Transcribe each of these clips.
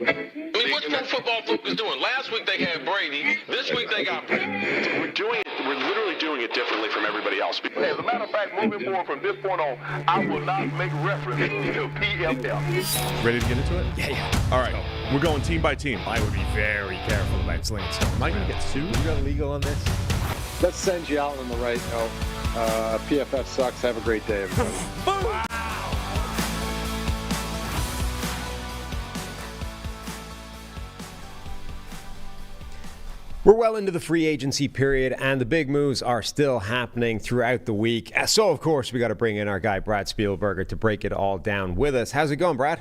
I mean, what's Pro Football Focus doing? Last week they had Brady. This week they got Brady. We're literally doing it differently from everybody else. As a matter of fact, moving forward from this point on, I will not make reference to PFF. Ready to get into it? Yeah. All right. We're going team by team. I would be very careful about slinging stuff. Am I going to get sued? You got legal on this? That sends you out on the right note. PFF sucks. Have a great day, everybody. Boom! We're well into the free agency period, and the big moves are still happening throughout the week. So, of course, we got to bring in our guy, Brad Spielberger, to break it all down with us. How's it going, Brad?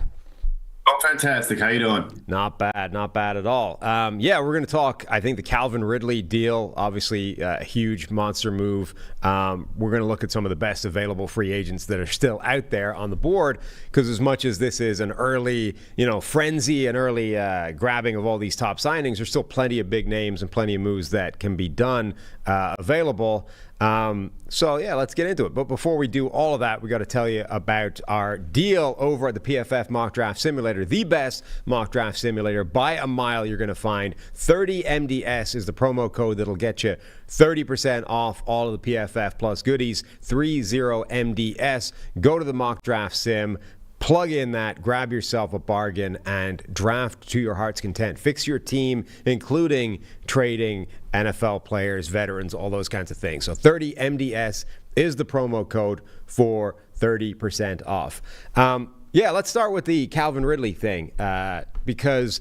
Oh, fantastic. How you doing? Not bad at all. We're going to talk, I think, the Calvin Ridley deal, obviously a huge monster move. We're going to look at some of the best available free agents that are still out there on the board, because as much as this is an early, frenzy, an early grabbing of all these top signings, there's still plenty of big names and plenty of moves that can be done available. Let's get into it. But before we do all of that, we got to tell you about our deal over at the PFF Mock Draft Simulator, the best mock draft simulator by a mile. You're going to find 30MDS is the promo code that'll get you 30% off all of the PFF Plus goodies. 30MDS. Go to the mock draft sim. Plug in that, grab yourself a bargain, and draft to your heart's content. Fix your team, including trading NFL players, veterans, all those kinds of things. So 30MDS is the promo code for 30% off. Let's start with the Calvin Ridley thing, because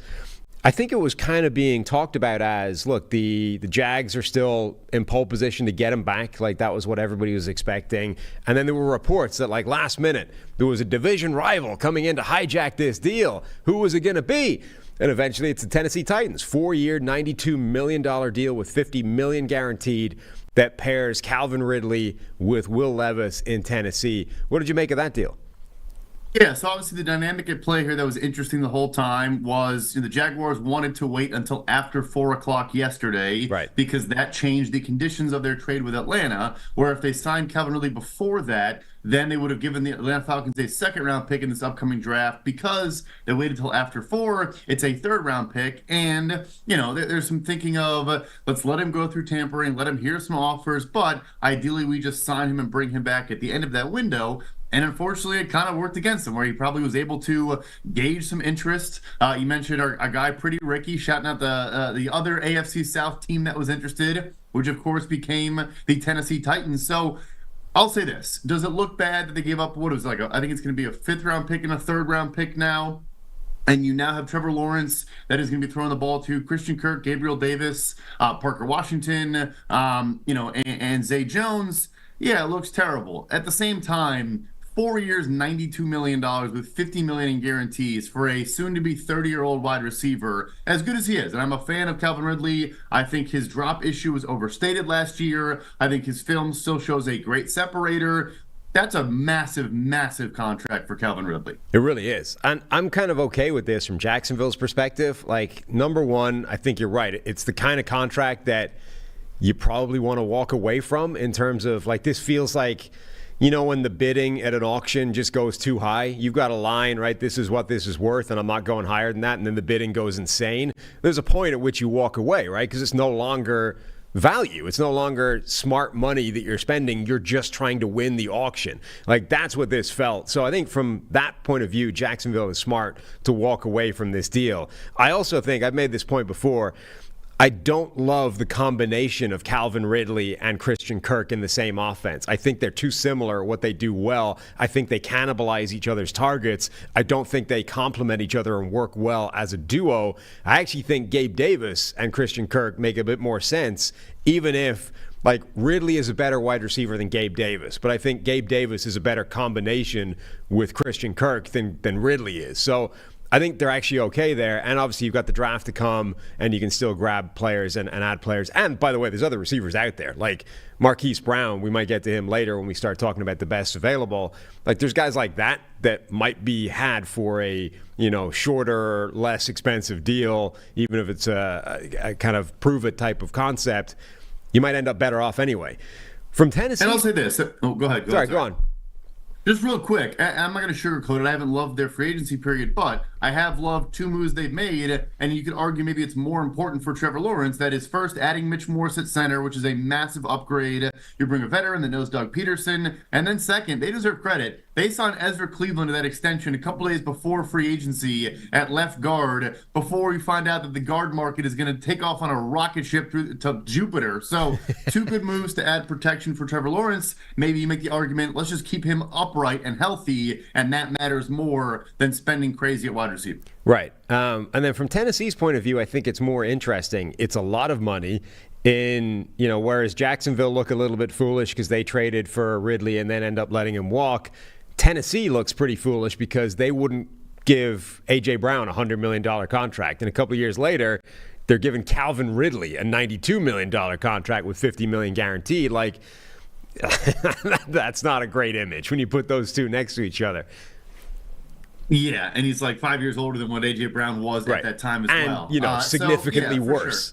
I think it was kind of being talked about as, look, the Jags are still in pole position to get him back. Like, that was what everybody was expecting. And then there were reports that, like, last minute, there was a division rival coming in to hijack this deal. Who was it going to be? And eventually it's the Tennessee Titans. 4-year, $92 million deal with $50 million guaranteed that pairs Calvin Ridley with Will Levis in Tennessee. What did you make of that deal? Yeah, so obviously the dynamic at play here that was interesting the whole time was the Jaguars wanted to wait until after 4 o'clock yesterday, right, because that changed the conditions of their trade with Atlanta, where if they signed Calvin Ridley before that, then they would have given the Atlanta Falcons a second-round pick in this upcoming draft. Because they waited until after 4, it's a third-round pick. And, there's some thinking of, let's let him go through tampering, let him hear some offers, but ideally we just sign him and bring him back at the end of that window. And unfortunately, it kind of worked against him, where he probably was able to gauge some interest. You mentioned our guy, Pretty Ricky, shouting out the other AFC South team that was interested, which of course became the Tennessee Titans. So I'll say this. Does it look bad that they gave up what it was like? I think it's going to be a 5th-round pick and a 3rd-round pick now. And you now have Trevor Lawrence that is going to be throwing the ball to Christian Kirk, Gabriel Davis, Parker Washington, and Zay Jones. Yeah, it looks terrible. At the same time, 4 years, $92 million with $50 million in guarantees for a soon-to-be 30-year-old wide receiver, as good as he is. And I'm a fan of Calvin Ridley. I think his drop issue was overstated last year. I think his film still shows a great separator. That's a massive, massive contract for Calvin Ridley. It really is. And I'm kind of okay with this from Jacksonville's perspective. Like, number one, I think you're right. It's the kind of contract that you probably want to walk away from, in terms of, like, this feels like, when the bidding at an auction just goes too high. You've got a line, right? This is what this is worth, and I'm not going higher than that. And then the bidding goes insane. There's a point at which you walk away, right? Because it's no longer value. It's no longer smart money that you're spending. You're just trying to win the auction. Like, that's what this felt. So I think from that point of view, Jacksonville is smart to walk away from this deal. I also think, I've made this point before, I don't love the combination of Calvin Ridley and Christian Kirk in the same offense. I think they're too similar what they do well. I think they cannibalize each other's targets. I don't think they complement each other and work well as a duo. I actually think Gabe Davis and Christian Kirk make a bit more sense, even if, like, Ridley is a better wide receiver than Gabe Davis. But I think Gabe Davis is a better combination with Christian Kirk than Ridley is. So I think they're actually okay there. And obviously you've got the draft to come, and you can still grab players and add players. And by the way, there's other receivers out there. Like Marquise Brown, we might get to him later when we start talking about the best available. Like, there's guys like that might be had for a, shorter, less expensive deal, even if it's a kind of prove-it type of concept. You might end up better off anyway. From Tennessee. And I'll say this. Oh, go ahead. Go on. Just real quick, I'm not going to sugarcoat it. I haven't loved their free agency period, but I have loved two moves they've made, and you could argue maybe it's more important for Trevor Lawrence. That is, first, adding Mitch Morse at center, which is a massive upgrade. You bring a veteran that knows Doug Peterson, and then second, they deserve credit. They signed Ezra Cleveland to that extension a couple days before free agency at left guard, before we find out that the guard market is going to take off on a rocket ship to Jupiter. So two good moves to add protection for Trevor Lawrence. Maybe you make the argument, let's just keep him upright and healthy, and that matters more than spending crazy at wide receiver. Right. And then from Tennessee's point of view, I think it's more interesting. It's a lot of money. Whereas Jacksonville look a little bit foolish because they traded for Ridley and then end up letting him walk, Tennessee looks pretty foolish because they wouldn't give A.J. Brown a $100 million contract. And a couple of years later, they're giving Calvin Ridley a $92 million contract with $50 million guaranteed. Like, that's not a great image when you put those two next to each other. Yeah, and he's like 5 years older than what A.J. Brown was at that time as well. And, significantly worse. Sure.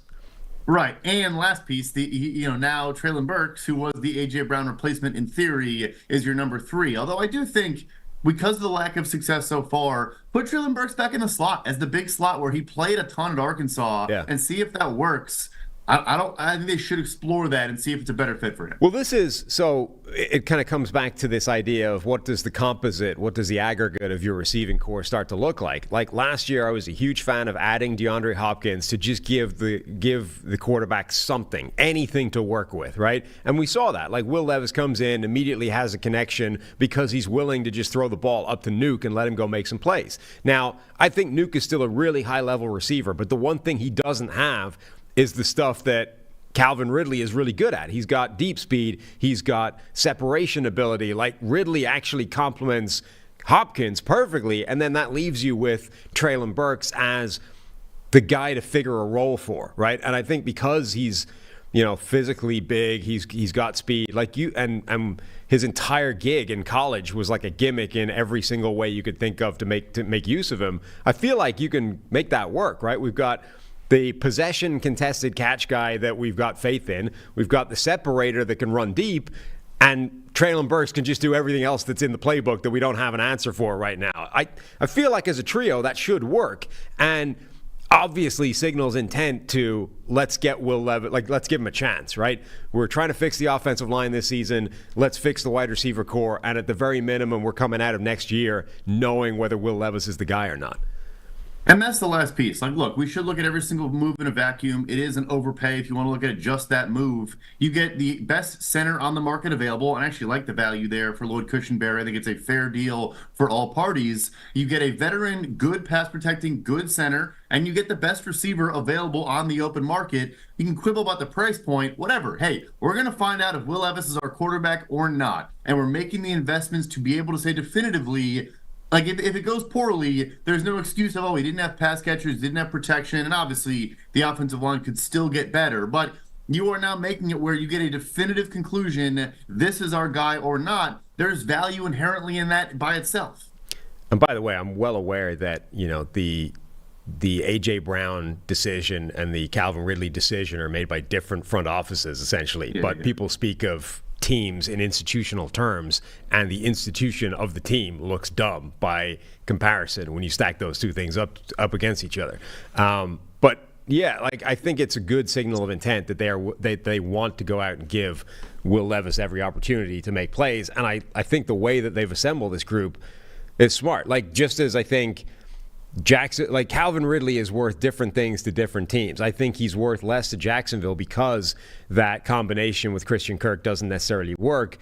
Right, and last piece, now Treylon Burks, who was the A.J. Brown replacement in theory, is your number 3. Although I do think, because of the lack of success so far, put Treylon Burks back in the slot as the big slot where he played a ton at Arkansas and see if that works. I think they should explore that and see if it's a better fit for him. Well, it kind of comes back to this idea of what does the aggregate of your receiving core start to look like? Like last year, I was a huge fan of adding DeAndre Hopkins to just give the quarterback something, anything to work with, right? And we saw that. Like Will Levis comes in, immediately has a connection because he's willing to just throw the ball up to Nuke and let him go make some plays. Now, I think Nuke is still a really high-level receiver, but the one thing he doesn't have is the stuff that Calvin Ridley is really good at. He's got deep speed. He's got separation ability. Like Ridley actually complements Hopkins perfectly, and then that leaves you with Treylon Burks as the guy to figure a role for, right? And I think because he's, physically big, he's got speed. Like and his entire gig in college was like a gimmick in every single way you could think of to make use of him. I feel like you can make that work, right? We've got the possession contested catch guy that we've got faith in. We've got the separator that can run deep, and Treylon Burks can just do everything else that's in the playbook that we don't have an answer for right now. I feel like as a trio that should work, and obviously signals intent to let's get Will Levis, let's give him a chance, right? We're trying to fix the offensive line this season. Let's fix the wide receiver core, and at the very minimum, we're coming out of next year knowing whether Will Levis is the guy or not. And that's the last piece. Like, look, we should look at every single move in a vacuum. It is an overpay if you want to look at just that move. You get the best center on the market available, and I actually like the value there for Lloyd Cushenberry. I think it's a fair deal for all parties. You get a veteran, good pass-protecting, good center, and you get the best receiver available on the open market. You can quibble about the price point, whatever. Hey, we're going to find out if Will Levis is our quarterback or not, and we're making the investments to be able to say definitively, like, if it goes poorly, there's no excuse of, he didn't have pass catchers, didn't have protection, and obviously the offensive line could still get better. But you are now making it where you get a definitive conclusion, this is our guy or not. There's value inherently in that by itself. And by the way, I'm well aware that, the A.J. Brown decision and the Calvin Ridley decision are made by different front offices, essentially. But people speak of teams in institutional terms, and the institution of the team looks dumb by comparison when you stack those two things up against each other. But yeah, I think it's a good signal of intent that they want to go out and give Will Levis every opportunity to make plays. And I think the way that they've assembled this group is smart. Just as I think Calvin Ridley is worth different things to different teams. I think he's worth less to Jacksonville because that combination with Christian Kirk doesn't necessarily work.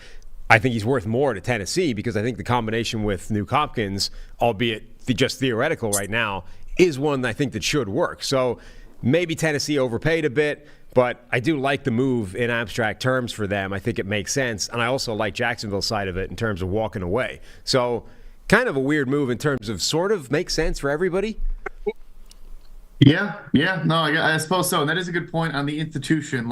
I think he's worth more to Tennessee because I think the combination with Nuke Hopkins, albeit just theoretical right now, is one I think that should work. So maybe Tennessee overpaid a bit, but I do like the move in abstract terms for them. I think it makes sense. And I also like Jacksonville's side of it in terms of walking away. So kind of a weird move in terms of sort of makes sense for everybody. Yeah, no, I suppose so. And that is a good point on the institution.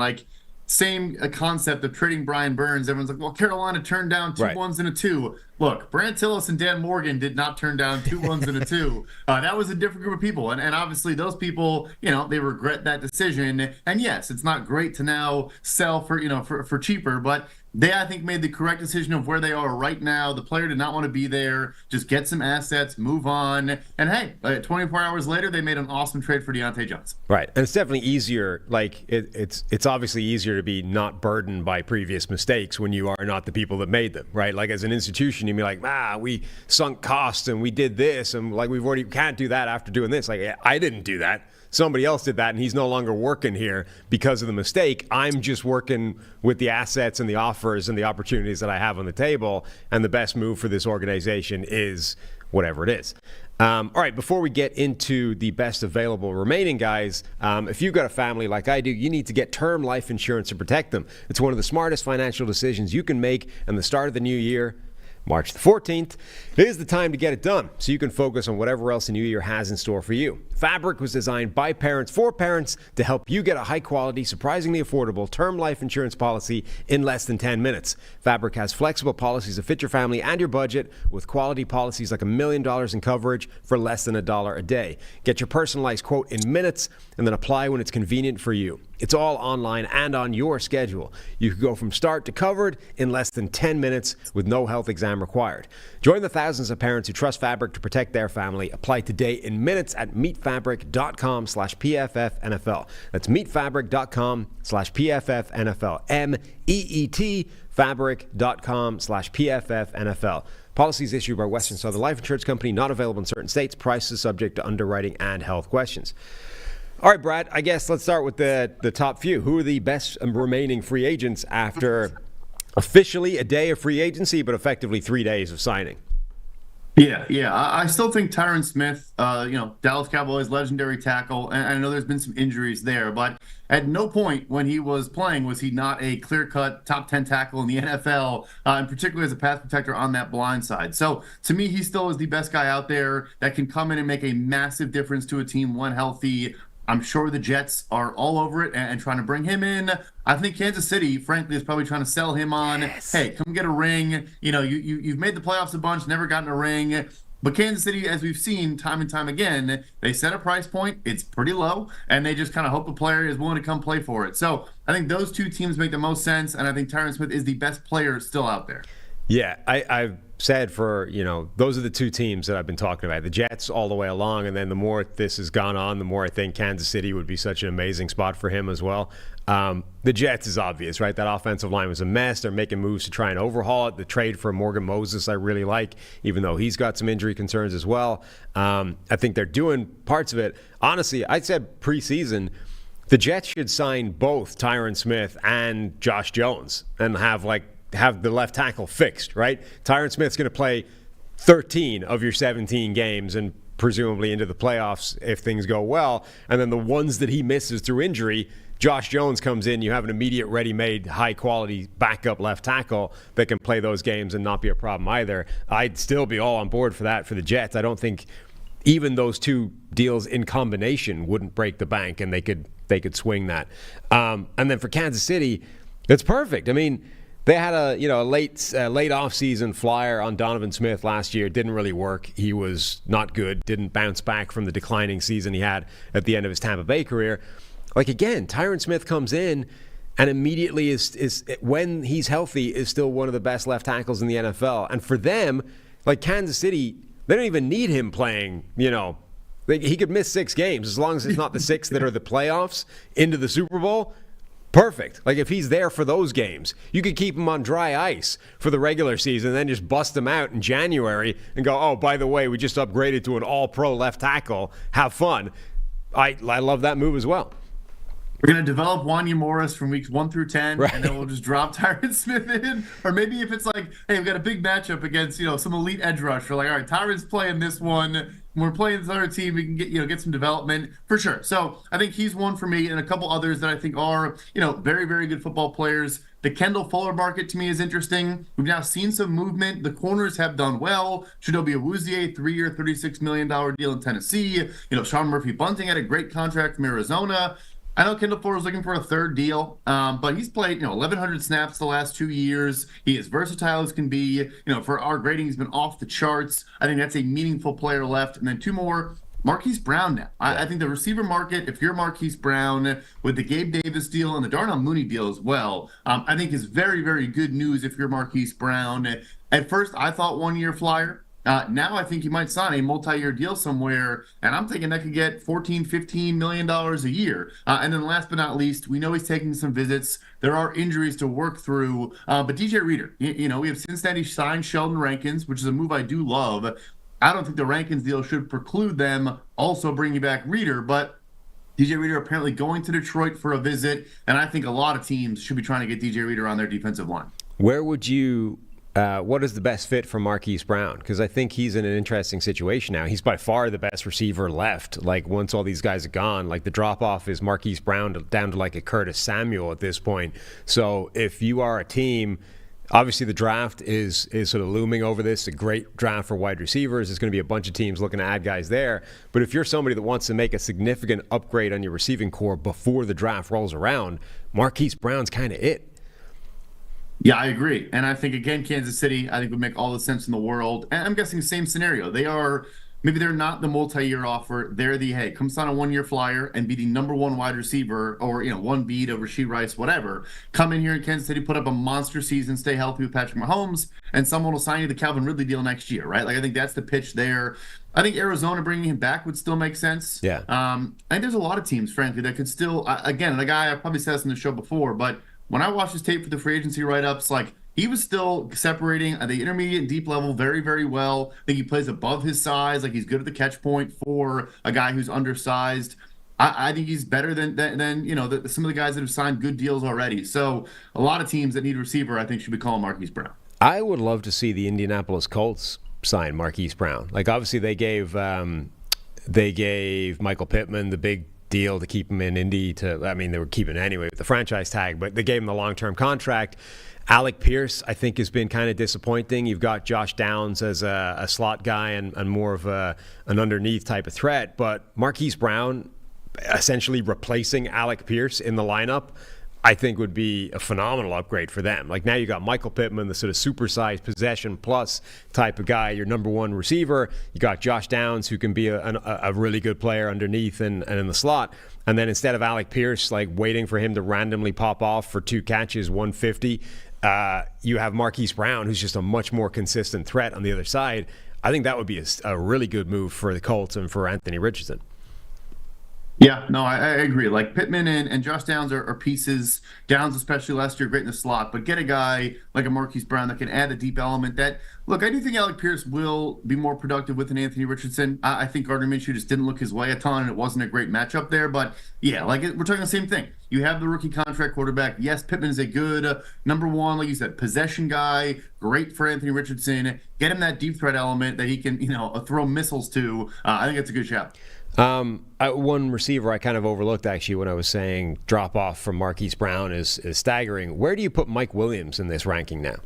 Same concept of trading Brian Burns. Everyone's like, well, Carolina turned down two ones and a 2. Look, Brant Tillis and Dan Morgan did not turn down 2 ones and a 2. That was a different group of people. And obviously those people, they regret that decision. And yes, it's not great to now sell for cheaper, but They, I think, made the correct decision of where they are right now. The player did not want to be there. Just get some assets, move on. And hey, 24 hours later, they made an awesome trade for Deontay Johnson. Right. And it's definitely easier. Like, it's obviously easier to be not burdened by previous mistakes when you are not the people that made them, right? Like, as an institution, you'd be like, we sunk costs and we did this. And, like, can't do that after doing this. Like, I didn't do that. Somebody else did that, and he's no longer working here because of the mistake. I'm just working with the assets and the offers and the opportunities that I have on the table, and the best move for this organization is whatever it is. All right, before we get into the best available remaining guys, if you've got a family like I do, you need to get term life insurance to protect them. It's one of the smartest financial decisions you can make, and the start of the new year, March the 14th, is the time to get it done so you can focus on whatever else the new year has in store for you. Fabric was designed by parents for parents to help you get a high-quality, surprisingly affordable term life insurance policy in less than 10 minutes. Fabric has flexible policies that fit your family and your budget, with quality policies like $1 million in coverage for less than $1 a day. Get your personalized quote in minutes and then apply when it's convenient for you. It's all online and on your schedule. You can go from start to covered in less than 10 minutes with no health exam required. Join the thousands of parents who trust Fabric to protect their family. Apply today in minutes at meetfabric.com/PFFNFL. That's meetfabric.com/PFFNFL. MEET fabric.com/PFFNFL. Policies issued by Western Southern Life Insurance Company, not available in certain states. Prices subject to underwriting and health questions. All right, Brad, I guess let's start with the top few. Who are the best remaining free agents after officially a day of free agency, but effectively 3 days of signing? Yeah. I still think Tyron Smith, Dallas Cowboys legendary tackle, and I know there's been some injuries there, but at no point when he was playing was he not a clear-cut top 10 tackle in the NFL, and particularly as a pass protector on that blind side. So to me, he still is the best guy out there that can come in and make a massive difference to a team when healthy. I'm sure the Jets are all over it and trying to bring him in. I think Kansas City, frankly, is probably trying to sell him on, hey, come get a ring. You've made the playoffs a bunch, never gotten a ring. But Kansas City, as we've seen time and time again, they set a price point. It's pretty low, and they just kind of hope the player is willing to come play for it. So I think those two teams make the most sense, and I think Tyron Smith is the best player still out there. Yeah, I've said those are the two teams that I've been talking about. The Jets all the way along, and then the more this has gone on, the more I think Kansas City would be such an amazing spot for him as well. The Jets is obvious, right? That offensive line was a mess. They're making moves to try and overhaul it. The trade for Morgan Moses I really like, even though he's got some injury concerns as well. I think they're doing parts of it. Honestly, I said preseason, the Jets should sign both Tyron Smith and Josh Jones and have the left tackle fixed, right? Tyron Smith's going to play 13 of your 17 games and presumably into the playoffs if things go well. And then the ones that he misses through injury, Josh Jones comes in, you have an immediate ready-made, high-quality backup left tackle that can play those games and not be a problem either. I'd still be all on board for that for the Jets. I don't think even those two deals in combination wouldn't break the bank, and they could swing that. And then for Kansas City, it's perfect. I mean, they had a late offseason flyer on Donovan Smith last year. Didn't really work. He was not good. Didn't bounce back from the declining season he had at the end of his Tampa Bay career. Again, Tyron Smith comes in and immediately is when he's healthy is still one of the best left tackles in the NFL. And for them, Kansas City, they don't even need him playing. He could miss 6 games as long as it's not the 6 that are the playoffs into the Super Bowl. Perfect. If he's there for those games, you could keep him on dry ice for the regular season and then just bust him out in January and go, oh, by the way, we just upgraded to an all-pro left tackle. Have fun. I love that move as well. We're going to develop Wanya Morris from weeks 1 through 10, right, and then we'll just drop Tyron Smith in. Or maybe if it's hey, we've got a big matchup against, some elite edge rush. We're all right, Tyron's playing this one. When we're playing this other team, we can get some development for sure. So I think he's one for me, and a couple others that I think are, very, very good football players. The Kendall Fuller market to me is interesting. We've now seen some movement. The corners have done well. Chidobe Awuzie, 3-year, $36 million deal in Tennessee. Sean Murphy-Bunting had a great contract from Arizona. I know Kendall Fuller is looking for a third deal, but he's played 1,100 snaps the last 2 years. He is versatile as can be. For our grading, he's been off the charts. I think that's a meaningful player left. And then 2 more. Marquise Brown now. I think the receiver market, if you're Marquise Brown with the Gabe Davis deal and the Darnell Mooney deal as well, I think is very, very good news if you're Marquise Brown. At first, I thought 1 year flyer. Now I think you might sign a multi-year deal somewhere, and I'm thinking that could get $14-15 million a year. And then last but not least, we know he's taking some visits. There are injuries to work through, but DJ Reader, we have Cincinnati signed Sheldon Rankins, which is a move I do love. I don't think the Rankins deal should preclude them also bringing back Reader, but DJ Reader apparently going to Detroit for a visit, and I think a lot of teams should be trying to get DJ Reader on their defensive line. Where would you what is the best fit for Marquise Brown? Because I think he's in an interesting situation now. He's by far the best receiver left. Like, once all these guys are gone, like, the drop-off is Marquise Brown down to like a Curtis Samuel at this point. So if you are a team, obviously the draft is sort of looming over this. A great draft for wide receivers. There's going to be a bunch of teams looking to add guys there. But if you're somebody that wants to make a significant upgrade on your receiving core before the draft rolls around, Marquise Brown's kind of it. Yeah, I agree. And I think, again, Kansas City, I think would make all the sense in the world. And I'm guessing same scenario. Maybe they're not the multi-year offer. They're the, hey, come sign a 1 year flyer and be the number one wide receiver, or, 1B to Rashee Rice, whatever. Come in here in Kansas City, put up a monster season, stay healthy with Patrick Mahomes, and someone will sign you the Calvin Ridley deal next year, right? Like, I think that's the pitch there. I think Arizona bringing him back would still make sense. Yeah. I think there's a lot of teams, frankly, that could still, again, the guy, I probably said this in the show before, but when I watched his tape for the free agency write-ups, like, he was still separating at the intermediate and deep level very, very well. I think he plays above his size. Like, he's good at the catch point for a guy who's undersized. I think he's better than some of the guys that have signed good deals already. So a lot of teams that need a receiver, I think, should be calling Marquise Brown. I would love to see the Indianapolis Colts sign Marquise Brown. Like, obviously they gave Michael Pittman the big deal to keep him in Indy. They were keeping it anyway with the franchise tag, but they gave him the long-term contract. Alec Pierce, I think, has been kind of disappointing. You've got Josh Downs as a slot guy and more of an underneath type of threat, but Marquise Brown essentially replacing Alec Pierce in the lineup, I think would be a phenomenal upgrade for them. Like, now you got Michael Pittman, the sort of supersized possession plus type of guy, your number one receiver. You got Josh Downs, who can be a really good player underneath and in the slot. And then instead of Alec Pierce, like, waiting for him to randomly pop off for 2 catches, 150, you have Marquise Brown, who's just a much more consistent threat on the other side. I think that would be a really good move for the Colts and for Anthony Richardson. Yeah, no, I agree. Like, Pittman and Josh Downs are pieces. Downs, especially last year, great in the slot. But get a guy like a Marquise Brown that can add a deep element. That, look, I do think Alec Pierce will be more productive with an Anthony Richardson. I think Gardner Minshew just didn't look his way a ton, and it wasn't a great matchup there. But yeah, like, we're talking the same thing. You have the rookie contract quarterback. Yes, Pittman is a good number one, like you said, possession guy. Great for Anthony Richardson. Get him that deep threat element that he can, throw missiles to. I think that's a good shot. One receiver I kind of overlooked, actually, when I was saying drop off from Marquise Brown is staggering. Where do you put Mike Williams in this ranking now?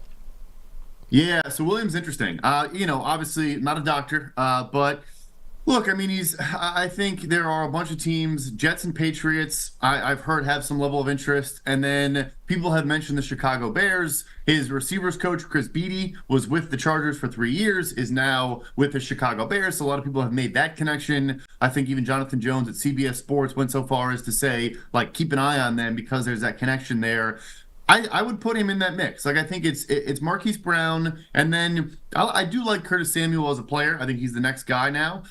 Yeah, so Williams interesting. Obviously not a doctor, but look, I think there are a bunch of teams, Jets and Patriots, I've heard have some level of interest. And then people have mentioned the Chicago Bears. His receivers coach, Chris Beatty, was with the Chargers for 3 years, is now with the Chicago Bears. So a lot of people have made that connection. I think even Jonathan Jones at CBS Sports went so far as to say, like, keep an eye on them because there's that connection there. I would put him in that mix. Like, I think it's Marquise Brown, and then I do like Curtis Samuel as a player. I think he's the next guy now.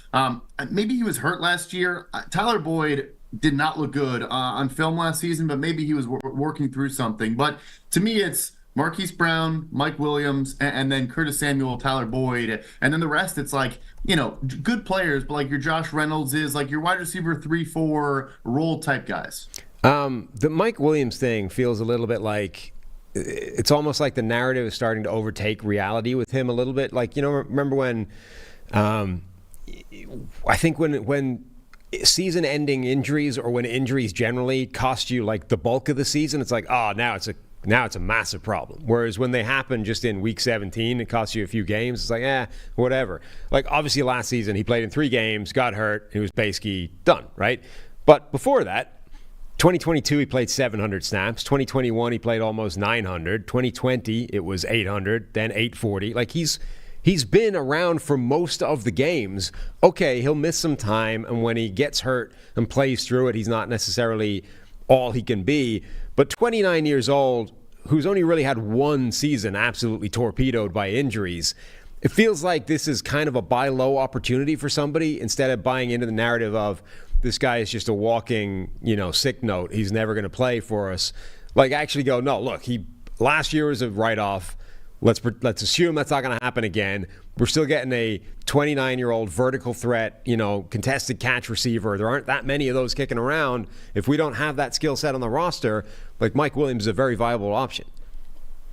Maybe he was hurt last year. Tyler Boyd did not look good on film last season, but maybe he was working through something. But to me, it's Marquise Brown, Mike Williams, and then Curtis Samuel, Tyler Boyd. And then the rest, it's like, good players, but like your Josh Reynolds is like your wide receiver 3-4 role type guys. The Mike Williams thing feels a little bit like it's almost like the narrative is starting to overtake reality with him a little bit. Like, remember when I think when season-ending injuries, or when injuries generally cost you like the bulk of the season, it's like, now it's a massive problem. Whereas when they happen just in week 17, it costs you a few games. It's like, whatever. Like, obviously last season he played in 3 games, got hurt, he was basically done, right? But before that, 2022, he played 700 snaps. 2021, he played almost 900. 2020, it was 800, then 840. Like, he's he's been around for most of the games. Okay, he'll miss some time, and when he gets hurt and plays through it, he's not necessarily all he can be. But 29 years old, who's only really had one season absolutely torpedoed by injuries, it feels like this is kind of a buy low opportunity for somebody instead of buying into the narrative of this guy is just a walking, sick note. He's never going to play for us. Like, actually go, no, look, last year was a write-off. Let's assume that's not going to happen again. We're still getting a 29-year-old vertical threat, contested catch receiver. There aren't that many of those kicking around. If we don't have that skill set on the roster, like Mike Williams is a very viable option.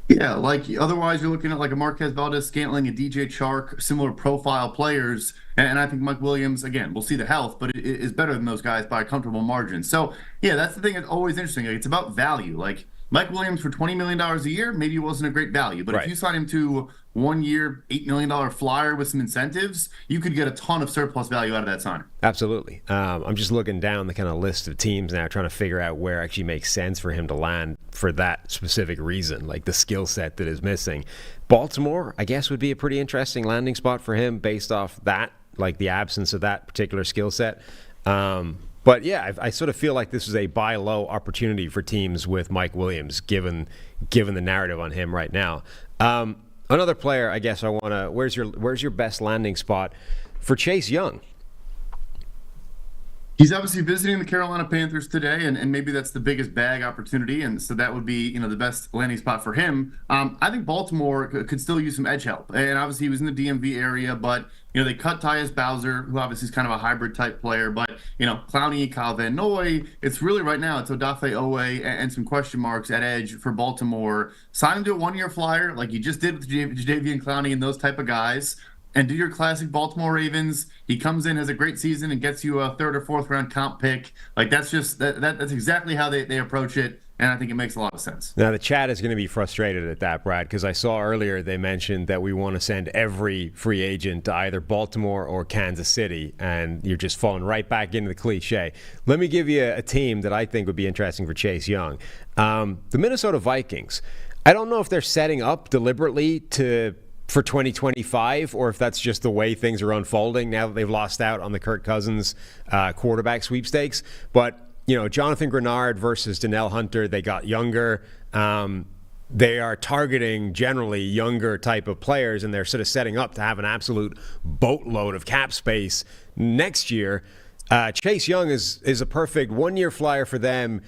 Yeah, like otherwise you're looking at like a Marquez Valdez-Scantling, a DJ Chark, similar profile players. And I think Mike Williams, again, we'll see the health, but it is better than those guys by a comfortable margin. So, yeah, that's the thing that's always interesting. Like, it's about value. Like, Mike Williams for $20 million a year, maybe it wasn't a great value. But right. If you sign him to 1 year, $8 million flyer with some incentives, you could get a ton of surplus value out of that signing. Absolutely. I'm just looking down the kind of list of teams now, trying to figure out where actually makes sense for him to land for that specific reason, like the skill set that is missing. Baltimore, I guess, would be a pretty interesting landing spot for him based off that, like the absence of that particular skill set. But yeah, I sort of feel like this is a buy low opportunity for teams with Mike Williams, given the narrative on him right now. Another player, I guess I want to. Where's your best landing spot for Chase Young? He's obviously visiting the Carolina Panthers today, and maybe that's the biggest bag opportunity, and so that would be the best landing spot for him. I think Baltimore could still use some edge help, and obviously he was in the DMV area, but they cut Tyus Bowser, who obviously is kind of a hybrid type player, but Clowney, Kyle Van Noy, it's really right now it's Odafe Owe and some question marks at edge for Baltimore. Sign him to a 1 year flyer like you just did with Jadeveon Clowney and those type of guys. And do your classic Baltimore Ravens. He comes in, has a great season, and gets you a 3rd or 4th round comp pick. Like that's just that's exactly how they approach it, and I think it makes a lot of sense. Now the chat is going to be frustrated at that, Brad, because I saw earlier they mentioned that we want to send every free agent to either Baltimore or Kansas City, and you're just falling right back into the cliche. Let me give you a team that I think would be interesting for Chase Young. The Minnesota Vikings. I don't know if they're setting up deliberately for 2025, or if that's just the way things are unfolding now that they've lost out on the Kirk Cousins quarterback sweepstakes. But, Jonathan Grenard versus Danielle Hunter, they got younger. They are targeting generally younger type of players, and they're sort of setting up to have an absolute boatload of cap space next year. Chase Young is a perfect 1 year flyer for them.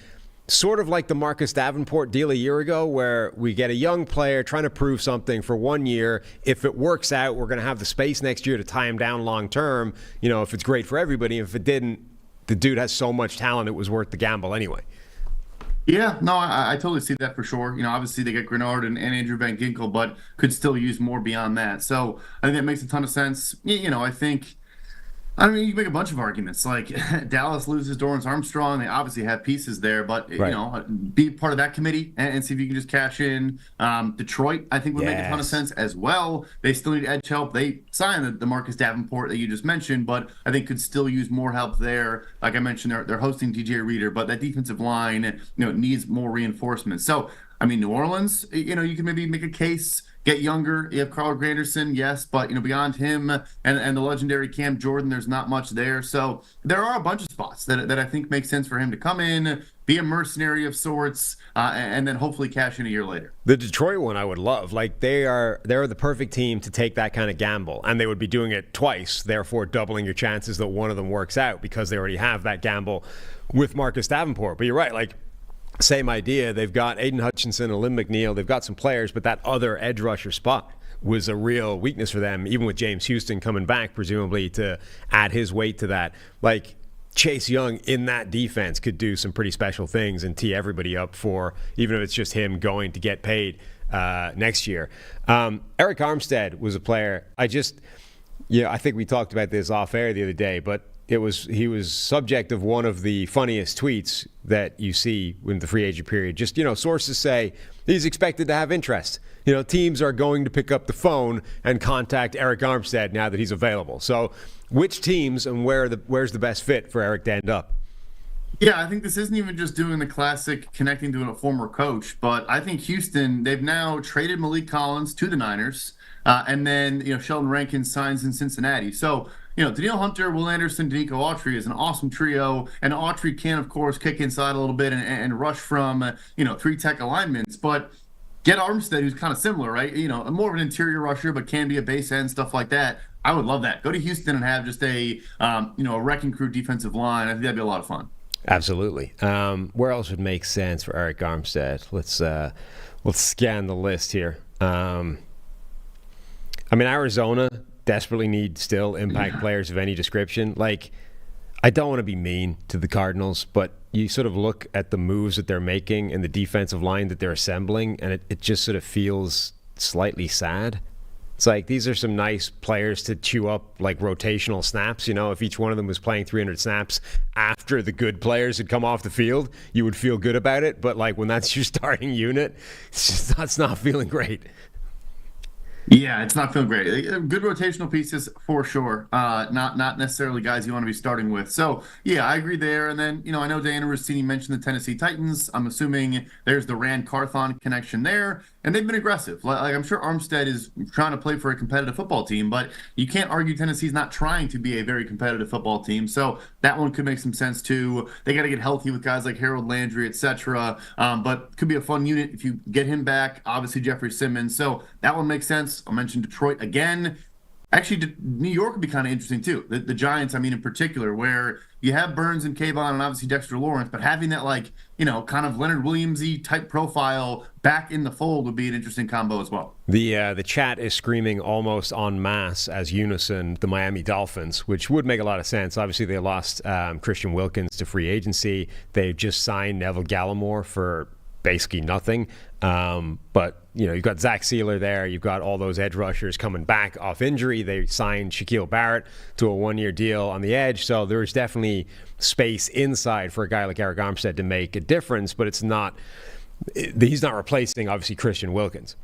Sort of like the Marcus Davenport deal a year ago, where we get a young player trying to prove something for 1 year. If it works out, we're going to have the space next year to tie him down long term. If it's great for everybody. If it didn't, the dude has so much talent, it was worth the gamble anyway. Yeah, no, I totally see that for sure. Obviously they get Grenard and Andrew Van Ginkel, but could still use more beyond that. So I think that makes a ton of sense. I mean, you can make a bunch of arguments. Like Dallas loses Dorrance Armstrong. They obviously have pieces there, but, be part of that committee and see if you can just cash in. Detroit, I think, would make a ton of sense as well. They still need edge help. They signed the Marcus Davenport that you just mentioned, but I think could still use more help there. Like I mentioned, they're hosting DJ Reader, but that defensive line, needs more reinforcement. So, I mean, New Orleans, you can maybe make a case. Get younger. You have Carl Granderson, yes, but beyond him and the legendary Cam Jordan, there's not much there. So there are a bunch of spots that I think make sense for him to come in, be a mercenary of sorts, and then hopefully cash in a year later. The Detroit one I would love. Like they're the perfect team to take that kind of gamble, and they would be doing it twice, therefore doubling your chances that one of them works out because they already have that gamble with Marcus Davenport. But you're right, like. Same idea. They've got Aiden Hutchinson and Lynn McNeil. They've got some players, but that other edge rusher spot was a real weakness for them, even with James Houston coming back, presumably, to add his weight to that. Like, Chase Young in that defense could do some pretty special things and tee everybody up for, even if it's just him going to get paid next year. Eric Armstead was a player. I think we talked about this off air the other day, but he was subject of one of the funniest tweets that you see in the free agent period. Just, sources say he's expected to have interest. Teams are going to pick up the phone and contact Eric Armstead now that he's available. So which teams and where's the best fit for Eric to end up? Yeah, I think this isn't even just doing the classic connecting to a former coach, but I think Houston, they've now traded Malik Collins to the Niners, and then Sheldon Rankins signs in Cincinnati. So Danielle Hunter, Will Anderson, Danico Autry is an awesome trio, and Autry can of course kick inside a little bit and rush from 3 tech alignments, but get Armstead, who's kind of similar, right? More of an interior rusher, but can be a base end, stuff like that. I would love that. Go to Houston and have just a wrecking crew defensive line. I think that'd be a lot of fun. Absolutely. Where else would make sense for Eric Armstead? Let's scan the list here. Arizona desperately needs still impact players of any description. I don't want to be mean to the Cardinals, but you sort of look at the moves that they're making and the defensive line that they're assembling, and it just sort of feels slightly sad. It's like these are some nice players to chew up rotational snaps. If each one of them was playing 300 snaps after the good players had come off the field, you would feel good about it. But when that's your starting unit, that's not feeling great. Yeah, it's not feeling great. Good rotational pieces for sure. Not necessarily guys you want to be starting with. So yeah, I agree there. And then I know Diana Rossini mentioned the Tennessee Titans. I'm assuming there's the Rand Carthon connection there, and they've been aggressive. I'm sure Armstead is trying to play for a competitive football team, but you can't argue Tennessee's not trying to be a very competitive football team. So that one could make some sense too. They got to get healthy with guys like Harold Landry, etc. But could be a fun unit if you get him back. Obviously Jeffrey Simmons. So that one makes sense. I'll mention Detroit again. Actually, New York would be kind of interesting too. The Giants, in particular, where you have Burns and Kayvon and obviously Dexter Lawrence, but having that kind of Leonard Williams-y type profile back in the fold would be an interesting combo as well. The chat is screaming almost en masse as unison the Miami Dolphins, which would make a lot of sense. Obviously, they lost Christian Wilkins to free agency. They've just signed Neville Gallimore for basically nothing. But you've got Zach Sealer there. You've got all those edge rushers coming back off injury. They signed Shaquille Barrett to a 1-year deal on the edge. So there's definitely space inside for a guy like Eric Armstead to make a difference, but he's not replacing obviously Christian Wilkins.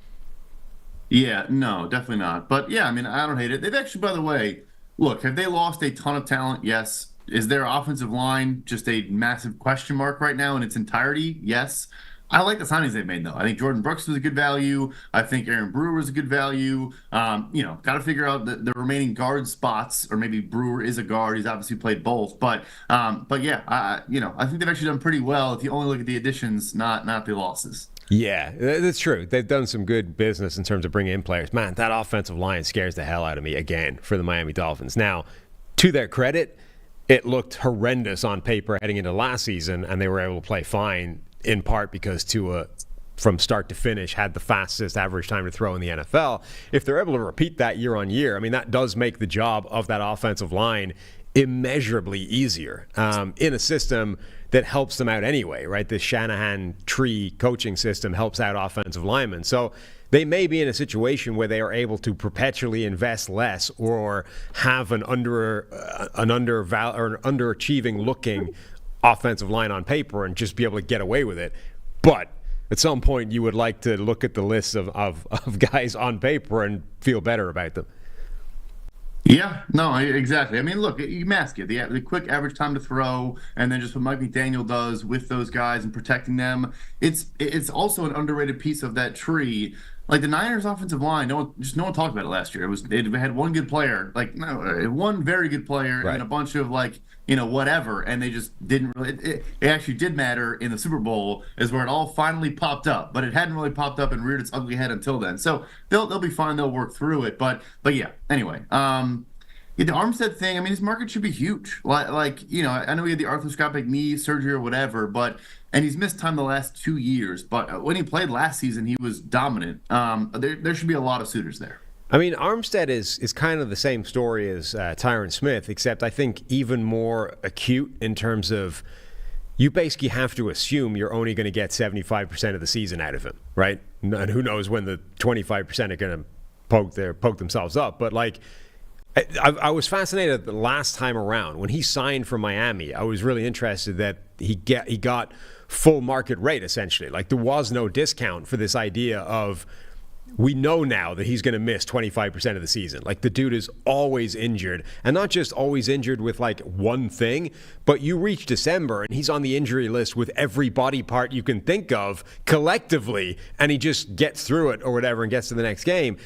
Yeah, no, definitely not. But yeah, I don't hate it. They've actually, by the way, look, have they lost a ton of talent? Yes. Is their offensive line just a massive question mark right now in its entirety? Yes. I like the signings they've made, though. I think Jordan Brooks was a good value. I think Aaron Brewer was a good value. Got to figure out the remaining guard spots, or maybe Brewer is a guard. He's obviously played both. But yeah, I think they've actually done pretty well if you only look at the additions, not the losses. Yeah, that's true. They've done some good business in terms of bringing in players. Man, that offensive line scares the hell out of me again for the Miami Dolphins. Now, to their credit, it looked horrendous on paper heading into last season, and they were able to play fine, in part because Tua, from start to finish, had the fastest average time to throw in the NFL. If they're able to repeat that year on year, that does make the job of that offensive line immeasurably easier in a system that helps them out anyway, right? The Shanahan tree coaching system helps out offensive linemen. So they may be in a situation where they are able to perpetually invest less or have an underachieving looking offensive line on paper and just be able to get away with it. But at some point you would like to look at the list of guys on paper and feel better about them. Yeah, no, exactly. Look, you mask it. The quick average time to throw, and then just what Mike McDaniel does with those guys and protecting them. It's also an underrated piece of that tree. Like the Niners' offensive line, no one talked about it last year. They had one good player, one very good player, right, and a bunch of whatever, and they just didn't really. It actually did matter in the Super Bowl, is where it all finally popped up, but it hadn't really popped up and reared its ugly head until then. So they'll be fine. They'll work through it. But yeah. Anyway, the Armstead thing. His market should be huge. I know he had the arthroscopic knee surgery or whatever, and he's missed time the last 2 years. But when he played last season, he was dominant. There should be a lot of suitors there. Armstead is kind of the same story as Tyron Smith, except I think even more acute in terms of you basically have to assume you're only going to get 75% of the season out of him, right? And who knows when the 25% are going to poke themselves up. But I was fascinated the last time around when he signed for Miami. I was really interested that he got full market rate essentially. There was no discount for this idea of we know now that he's going to miss 25% of the season. Like, the dude is always injured, and not just always injured with like one thing, but you reach December and he's on the injury list with every body part you can think of collectively, and he just gets through it or whatever and gets to the next game.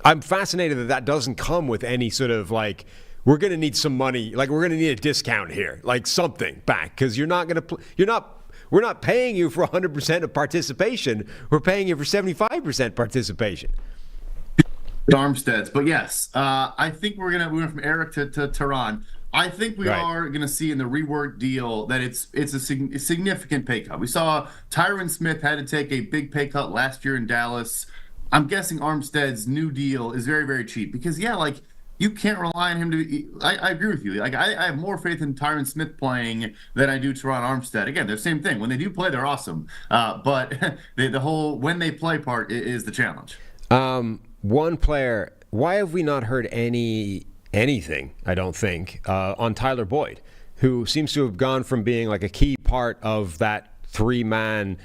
I'm fascinated that that doesn't come with any sort of like, we're going to need some money, like we're going to need a discount here, like something back, because you're not going to we're not paying you for 100% of participation. We're paying you for 75% participation. Armsteads, but yes, I think we went from Eric to Tehran. I think we are going to see in the reworked deal that it's a significant pay cut. We saw Tyron Smith had to take a big pay cut last year in Dallas. I'm guessing Armstead's new deal is very, very cheap because, like, you can't rely on him to be. I agree with you. Like, I have more faith in Tyron Smith playing than I do Teron Armstead. Again, they're the same thing. When they do play, they're awesome. But the whole when they play part is the challenge. One player, why have we not heard anything, I don't think, on Tyler Boyd, who seems to have gone from being like a key part of that three-man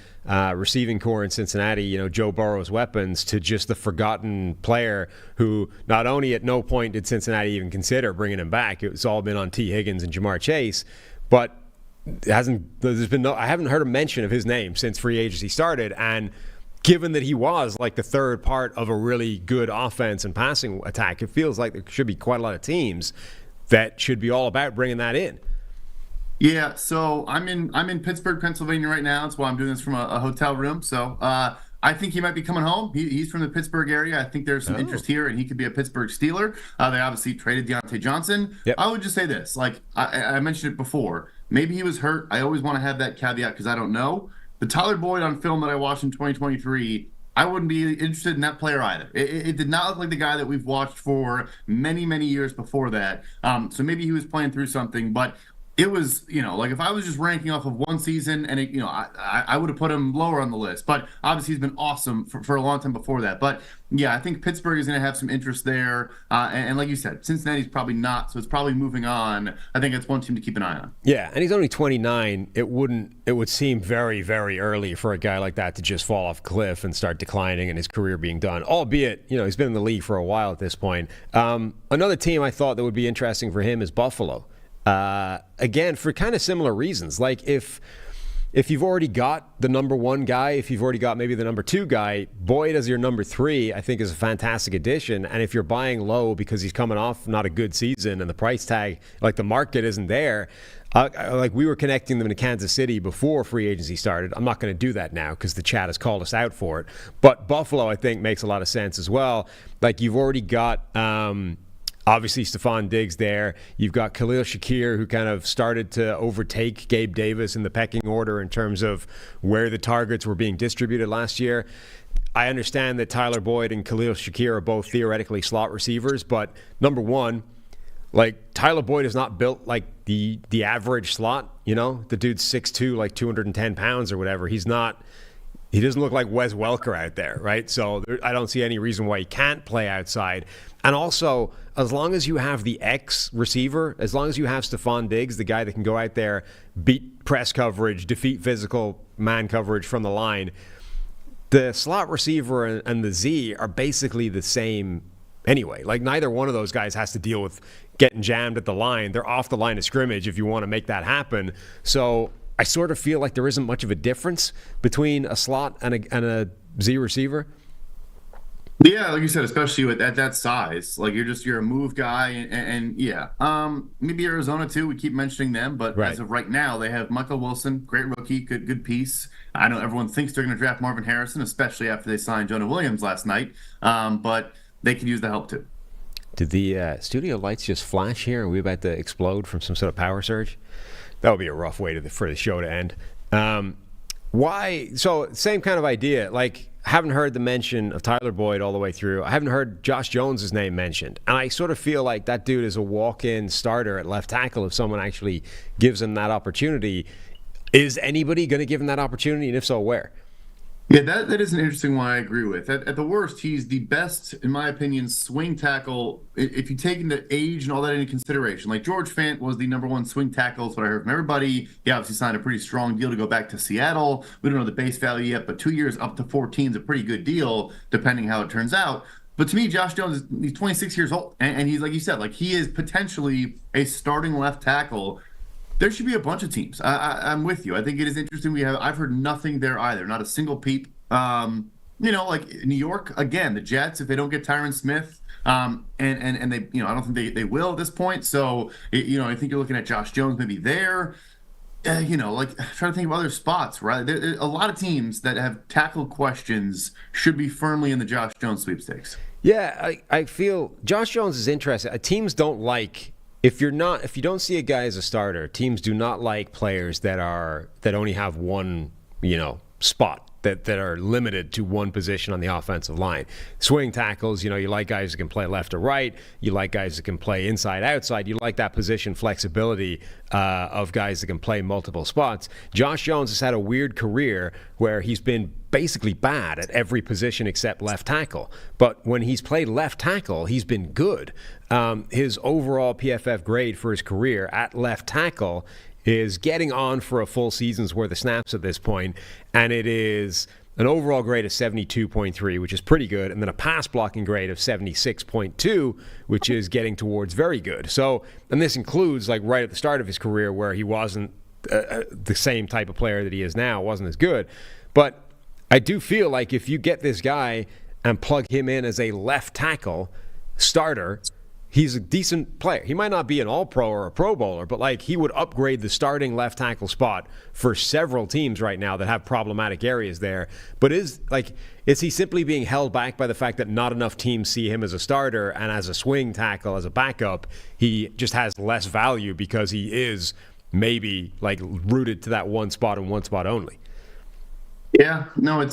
receiving core in Cincinnati, Joe Burrow's weapons, to just the forgotten player who not only at no point did Cincinnati even consider bringing him back. It's all been on T. Higgins and Jamar Chase, but I haven't heard a mention of his name since free agency started. And given that he was like the third part of a really good offense and passing attack, it feels like there should be quite a lot of teams that should be all about bringing that in. Yeah, so I'm in Pittsburgh, Pennsylvania right now. That's why I'm doing this from a hotel room. So I think he might be coming home. He's from the Pittsburgh area. I think there's some interest here, and he could be a Pittsburgh Steeler. They obviously traded Deontay Johnson. Yep. I would just say this. Like, I mentioned it before. Maybe he was hurt. I always want to have that caveat because I don't know. The Tyler Boyd on film that I watched in 2023, I wouldn't be interested in that player either. It did not look like the guy that we've watched for many, many years before that. So maybe he was playing through something, but it was, like if I was just ranking off of one season and I would have put him lower on the list, but obviously he's been awesome for a long time before that. But yeah, I think Pittsburgh is going to have some interest there. And like you said, Cincinnati's probably not, so it's probably moving on. I think that's one team to keep an eye on. Yeah, and he's only 29. It would seem very, very early for a guy like that to just fall off a cliff and start declining and his career being done, albeit, he's been in the league for a while at this point. Another team I thought that would be interesting for him is Buffalo. Again, for kind of similar reasons. Like if you've already got the number one guy, if you've already got maybe the number two guy, Boyd as your number three, I think is a fantastic addition. And if you're buying low because he's coming off not a good season and the price tag, like the market isn't there, like we were connecting them to Kansas City before free agency started. I'm not going to do that now because the chat has called us out for it. But Buffalo, I think, makes a lot of sense as well. Like you've already got... obviously, Stephon Diggs there. You've got Khalil Shakir, who kind of started to overtake Gabe Davis in the pecking order in terms of where the targets were being distributed last year. I understand that Tyler Boyd and Khalil Shakir are both theoretically slot receivers, but number one, like Tyler Boyd is not built like the average slot. The dude's 6'2", like 210 pounds or whatever. He doesn't look like Wes Welker out there, right? So I don't see any reason why he can't play outside. And also, as long as you have the X receiver, as long as you have Stephon Diggs, the guy that can go out there, beat press coverage, defeat physical man coverage from the line, the slot receiver and the Z are basically the same anyway. Like neither one of those guys has to deal with getting jammed at the line. They're off the line of scrimmage if you want to make that happen. So I sort of feel like there isn't much of a difference between a slot and a Z receiver. Yeah, like you said, especially at that size, like you're a move guy, and yeah, maybe Arizona too. We keep mentioning them, but as of right now, they have Michael Wilson, great rookie, good piece. I know everyone thinks they're going to draft Marvin Harrison, especially after they signed Jonah Williams last night, but they can use the help too. Did the studio lights just flash here? Are we about to explode from some sort of power surge? That would be a rough way for the show to end. Why? So same kind of idea. Like, haven't heard the mention of Tyler Boyd all the way through. I haven't heard Josh Jones' name mentioned. And I sort of feel like that dude is a walk-in starter at left tackle if someone actually gives him that opportunity. Is anybody going to give him that opportunity? And if so, where? Yeah, that is an interesting one I agree with. At the worst, he's the best, in my opinion, swing tackle. If you take into age and all that into consideration, like George Fant was the #1 swing tackle, is what I heard from everybody. He obviously signed a pretty strong deal to go back to Seattle. We don't know the base value yet, but 2 years up to 14 is a pretty good deal, depending how it turns out. But to me, Josh Jones, he's 26 years old, and he's, like you said, like he is potentially a starting left tackle. There should be a bunch of teams. I'm with you. I think it is interesting. I've heard nothing there either. Not a single peep. Like New York again, the Jets. If they don't get Tyron Smith, and they, I don't think they will at this point. So, I think you're looking at Josh Jones maybe there. Like trying to think of other spots. Right, there a lot of teams that have tackle questions should be firmly in the Josh Jones sweepstakes. Yeah, I feel Josh Jones is interesting. Teams don't like. If you don't see a guy as a starter, teams do not like players that only have one, spot that are limited to one position on the offensive line. Swing tackles, you like guys that can play left or right. You like guys that can play inside, outside. You like that position flexibility of guys that can play multiple spots. Josh Jones has had a weird career where he's been basically bad at every position except left tackle. But when he's played left tackle, he's been good. His overall PFF grade for his career at left tackle is getting on for a full season's worth of snaps at this point, and it is an overall grade of 72.3, which is pretty good, and then a pass blocking grade of 76.2, which is getting towards very good. So, and this includes like right at the start of his career where he wasn't the same type of player that he is now, wasn't as good. But I do feel like if you get this guy and plug him in as a left tackle starter, he's a decent player. He might not be an all-pro or a pro bowler, but like he would upgrade the starting left tackle spot for several teams right now that have problematic areas there. But is he simply being held back by the fact that not enough teams see him as a starter, and as a swing tackle, as a backup, he just has less value because he is maybe like rooted to that one spot and one spot only? Yeah, no, I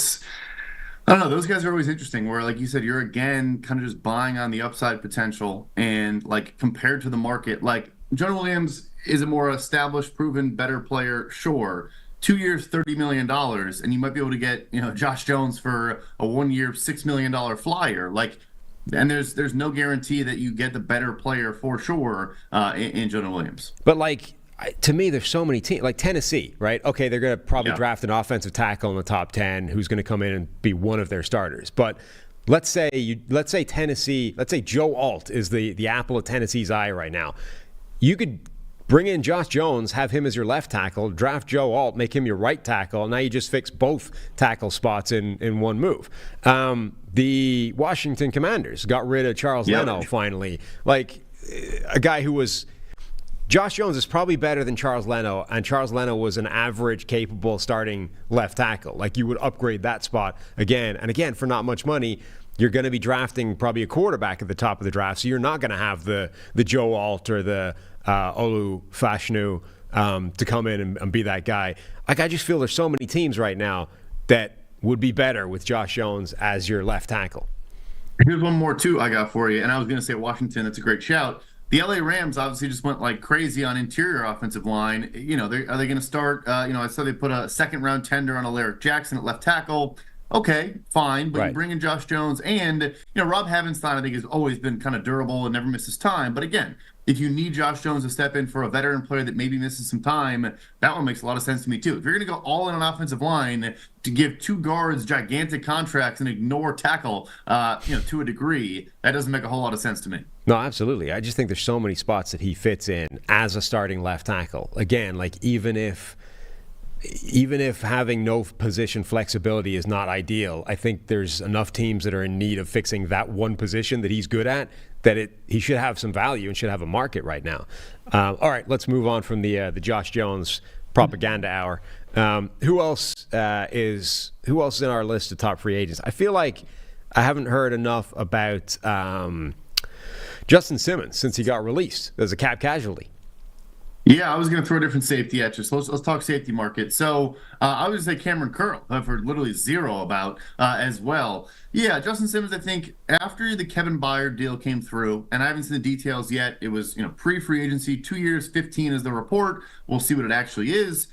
don't know. Those guys are always interesting where, like you said, you're again kind of just buying on the upside potential, and like compared to the market, like Jonah Williams is a more established, proven, better player. Sure. 2 years, $30 million, and you might be able to get, Josh Jones for a 1 year, $6 million flyer. Like, and there's no guarantee that you get the better player for sure in Jonah Williams. But to me, there's so many teams, like Tennessee, right? Okay, they're going to probably draft an offensive tackle in the top 10 who's going to come in and be one of their starters. But let's say Tennessee, let's say Joe Alt is the apple of Tennessee's eye right now. You could bring in Josh Jones, have him as your left tackle, draft Joe Alt, make him your right tackle. And now you just fix both tackle spots in one move. The Washington Commanders got rid of Charles Leno finally. Like a guy who was... Josh Jones is probably better than Charles Leno, and Charles Leno was an average, capable starting left tackle. Like, you would upgrade that spot again and again for not much money. You're going to be drafting probably a quarterback at the top of the draft, so you're not going to have the Joe Alt or the Olu Fashanu to come in and be that guy. Like, I just feel there's so many teams right now that would be better with Josh Jones as your left tackle. Here's one more, too, I got for you, and I was going to say Washington. That's a great shout. The LA Rams obviously just went like crazy on interior offensive line. Are they going to start? I saw they put a second-round tender on Alaric Jackson at left tackle. Okay, fine, but you bring in Josh Jones, and Rob Havenstein, I think, has always been kind of durable and never misses time. But again, if you need Josh Jones to step in for a veteran player that maybe misses some time, that one makes a lot of sense to me too. If you're going to go all in on offensive line to give two guards gigantic contracts and ignore tackle, to a degree, that doesn't make a whole lot of sense to me. No, absolutely. I just think there's so many spots that he fits in as a starting left tackle. Again, like even if having no position flexibility is not ideal, I think there's enough teams that are in need of fixing that one position that he's good at that he should have some value and should have a market right now. All right, let's move on from the Josh Jones propaganda hour. Who else is in our list of top free agents? I feel like I haven't heard enough about Justin Simmons since he got released as a cap casualty. Yeah, I was going to throw a different safety at you. So let's talk safety market. So I would say Cameron Curl, who I've heard literally zero about as well. Yeah, Justin Simmons, I think after the Kevin Byard deal came through, and I haven't seen the details yet, it was pre-free agency, 2 years, 15 is the report. We'll see what it actually is.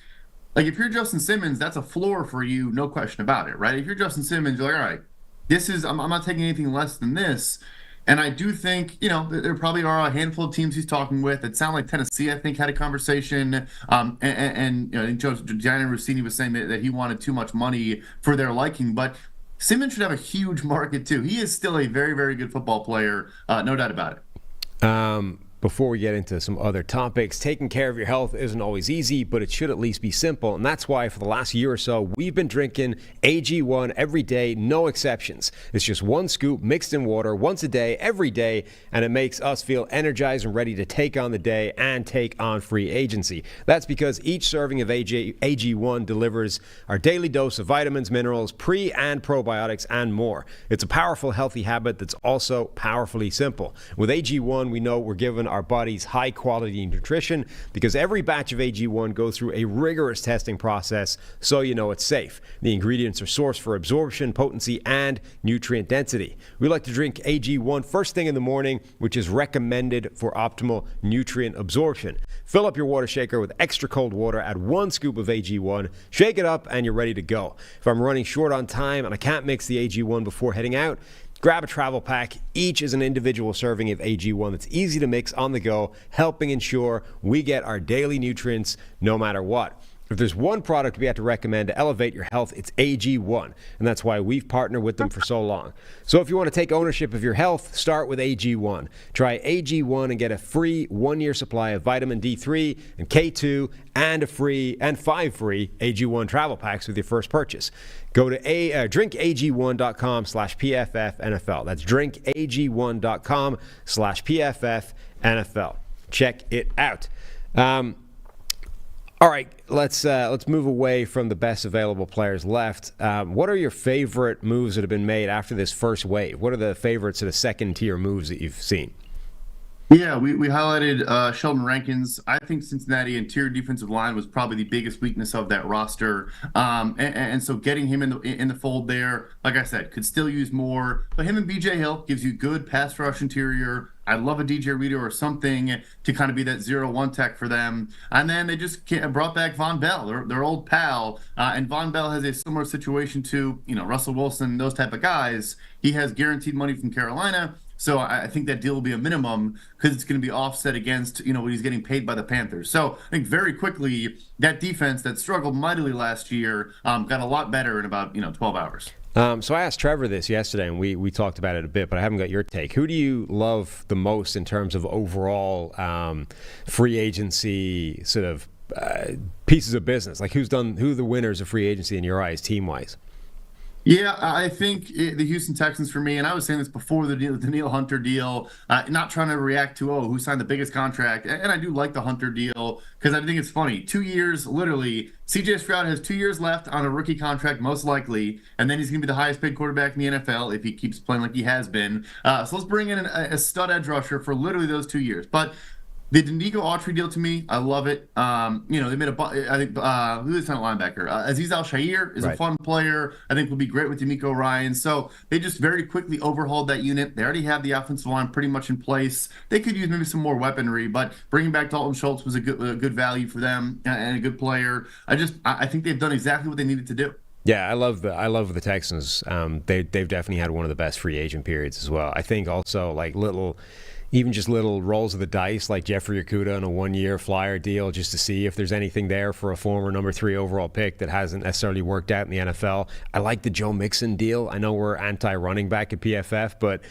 like if you're Justin Simmons, that's a floor for you, no question about it, right? If you're Justin Simmons, you're like, all right, I'm not taking anything less than this. And I do think, there probably are a handful of teams he's talking with. It sounded like Tennessee, I think, had a conversation. And I think Gianni Rossini was saying that he wanted too much money for their liking. But Simmons should have a huge market, too. He is still a very, very good football player, no doubt about it. Before we get into some other topics, taking care of your health isn't always easy, but it should at least be simple. And that's why for the last year or so, we've been drinking AG1 every day, no exceptions. It's just one scoop mixed in water once a day, every day, and it makes us feel energized and ready to take on the day and take on free agency. That's because each serving of AG1 delivers our daily dose of vitamins, minerals, pre and probiotics, and more. It's a powerful, healthy habit that's also powerfully simple. With AG1, we know we're given our body's high-quality nutrition because every batch of AG1 goes through a rigorous testing process so you know it's safe. The ingredients are sourced for absorption, potency, and nutrient density. We like to drink AG1 first thing in the morning, which is recommended for optimal nutrient absorption. Fill up your water shaker with extra cold water, add 1 scoop of AG1, shake it up, and you're ready to go. If I'm running short on time and I can't mix the AG1 before heading out, grab a travel pack. Each is an individual serving of AG1 that's easy to mix on the go, helping ensure we get our daily nutrients no matter what. If there's one product we have to recommend to elevate your health, it's AG1, and that's why we've partnered with them for so long. So if you want to take ownership of your health, start with AG1. Try AG1 and get a free 1-year supply of vitamin D3 and K2 and 5 free AG1 travel packs with your first purchase. Go to drinkag1.com/PFFNFL. That's drinkag1.com/PFFNFL. Check it out. All right, let's move away from the best available players left. What are your favorite moves that have been made after this first wave? What are the favorites of the second-tier moves that you've seen? Yeah, we highlighted Sheldon Rankins. I think Cincinnati interior defensive line was probably the biggest weakness of that roster. And so getting him in the fold there, like I said, could still use more. But him and B.J. Hill gives you good pass rush interior. I'd love a DJ Reader or something to kind of be that 0-1 tech for them. And then they just brought back Von Bell, their old pal. And Von Bell has a similar situation to, Russell Wilson, those type of guys. He has guaranteed money from Carolina. So I think that deal will be a minimum because it's going to be offset against, what he's getting paid by the Panthers. So I think very quickly that defense that struggled mightily last year got a lot better in about, 12 hours. So I asked Trevor this yesterday, and we talked about it a bit, but I haven't got your take. Who do you love the most in terms of overall free agency sort of pieces of business? Like who are the winners of free agency in your eyes, team-wise? Yeah, I think the Houston Texans for me, and I was saying this before the Danielle Hunter deal, not trying to react to, who signed the biggest contract. And I do like the Hunter deal because I think it's funny. 2 years, literally, CJ Stroud has 2 years left on a rookie contract, most likely, and then he's going to be the highest paid quarterback in the NFL if he keeps playing like he has been. So let's bring in a stud edge rusher for literally those 2 years. But the Danico Autry deal to me, I love it. They made I think, who is that linebacker? Aziz Al-Shaair is a fun player. I think will be great with D'Amico Ryans. So they just very quickly overhauled that unit. They already have the offensive line pretty much in place. They could use maybe some more weaponry, but bringing back Dalton Schultz was a good value for them and a good player. I think they've done exactly what they needed to do. Yeah, I love the Texans. They've definitely had one of the best free agent periods as well. I think also like little rolls of the dice like Jeffrey Okudah on a 1-year flyer deal just to see if there's anything there for a former number 3 overall pick that hasn't necessarily worked out in the NFL. I like the Joe Mixon deal. I know we're anti-running back at PFF, but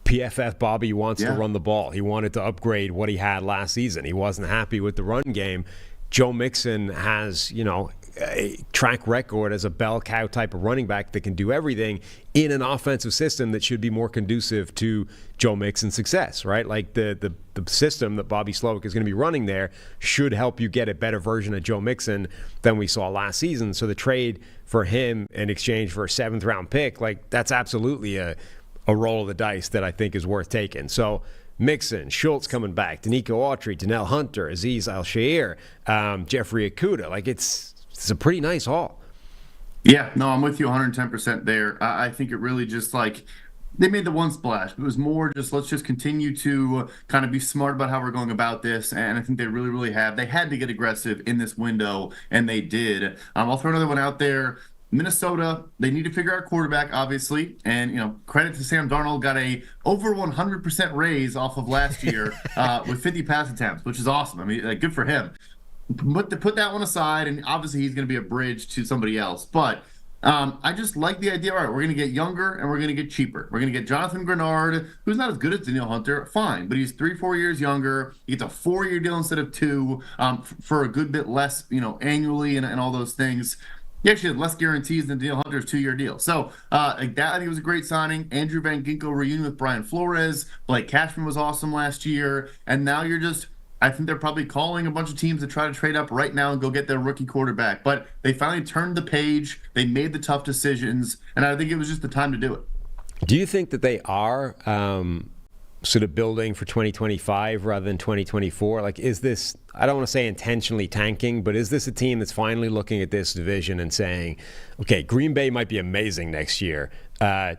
PFF Bobby wants to run the ball. He wanted to upgrade what he had last season. He wasn't happy with the run game. Joe Mixon has, a track record as a bell cow type of running back that can do everything in an offensive system that should be more conducive to Joe Mixon's success, right? Like the system that Bobby Slowick is going to be running there should help you get a better version of Joe Mixon than we saw last season. So the trade for him in exchange for a 7th-round pick, like that's absolutely a roll of the dice that I think is worth taking. So Mixon, Schultz coming back, Danico Autry, Danielle Hunter, Aziz Al-Shaair, Jeffrey Okudah. Like it's a pretty nice haul. Yeah, no, I'm with you 110% there. I think it really just They made the one splash. It was more just let's just continue to kind of be smart about how we're going about this, and I think they really, really have. They had to get aggressive in this window, and they did. I'll throw another one out there. Minnesota, they need to figure out quarterback, obviously, and credit to Sam Darnold, got a over 100% raise off of last year with 50 pass attempts, which is awesome. I mean, good for him. But to put that one aside, and obviously he's going to be a bridge to somebody else, but I just like the idea. All right, we're going to get younger and we're going to get cheaper. We're going to get Jonathan Grenard, who's not as good as Danielle Hunter, fine, but he's 3-4 years younger. He gets a 4-year deal instead of 2 for a good bit less, annually and all those things. He actually had less guarantees than Danielle Hunter's 2-year deal. So like that, I think was a great signing. Andrew Van Ginkel reunion with Brian Flores. Blake Cashman was awesome last year. And now I think they're probably calling a bunch of teams to try to trade up right now and go get their rookie quarterback. But they finally turned the page. They made the tough decisions. And I think it was just the time to do it. Do you think that they are sort of building for 2025 rather than 2024? Like, is this, I don't want to say intentionally tanking, but is this a team that's finally looking at this division and saying, okay, Green Bay might be amazing next year.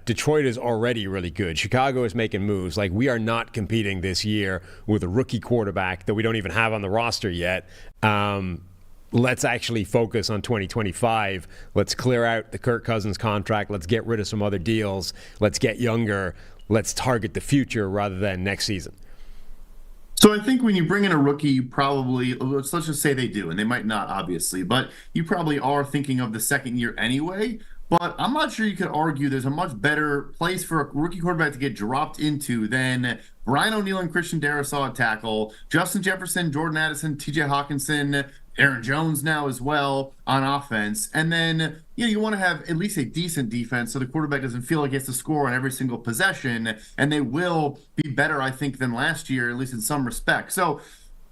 Detroit is already really good. Chicago is making moves. Like, we are not competing this year with a rookie quarterback that we don't even have on the roster yet. Let's actually focus on 2025. Let's clear out the Kirk Cousins contract. Let's get rid of some other deals. Let's get younger. Let's target the future rather than next season. So I think when you bring in a rookie, you probably, let's just say they do, and they might not, obviously, but you probably are thinking of the second year anyway. But I'm not sure you could argue there's a much better place for a rookie quarterback to get dropped into than Brian O'Neill and Christian Darrisaw at tackle, Justin Jefferson, Jordan Addison, TJ Hawkinson, Aaron Jones now as well on offense. And then, you want to have at least a decent defense so the quarterback doesn't feel like he has to score on every single possession. And they will be better, I think, than last year, at least in some respect. So,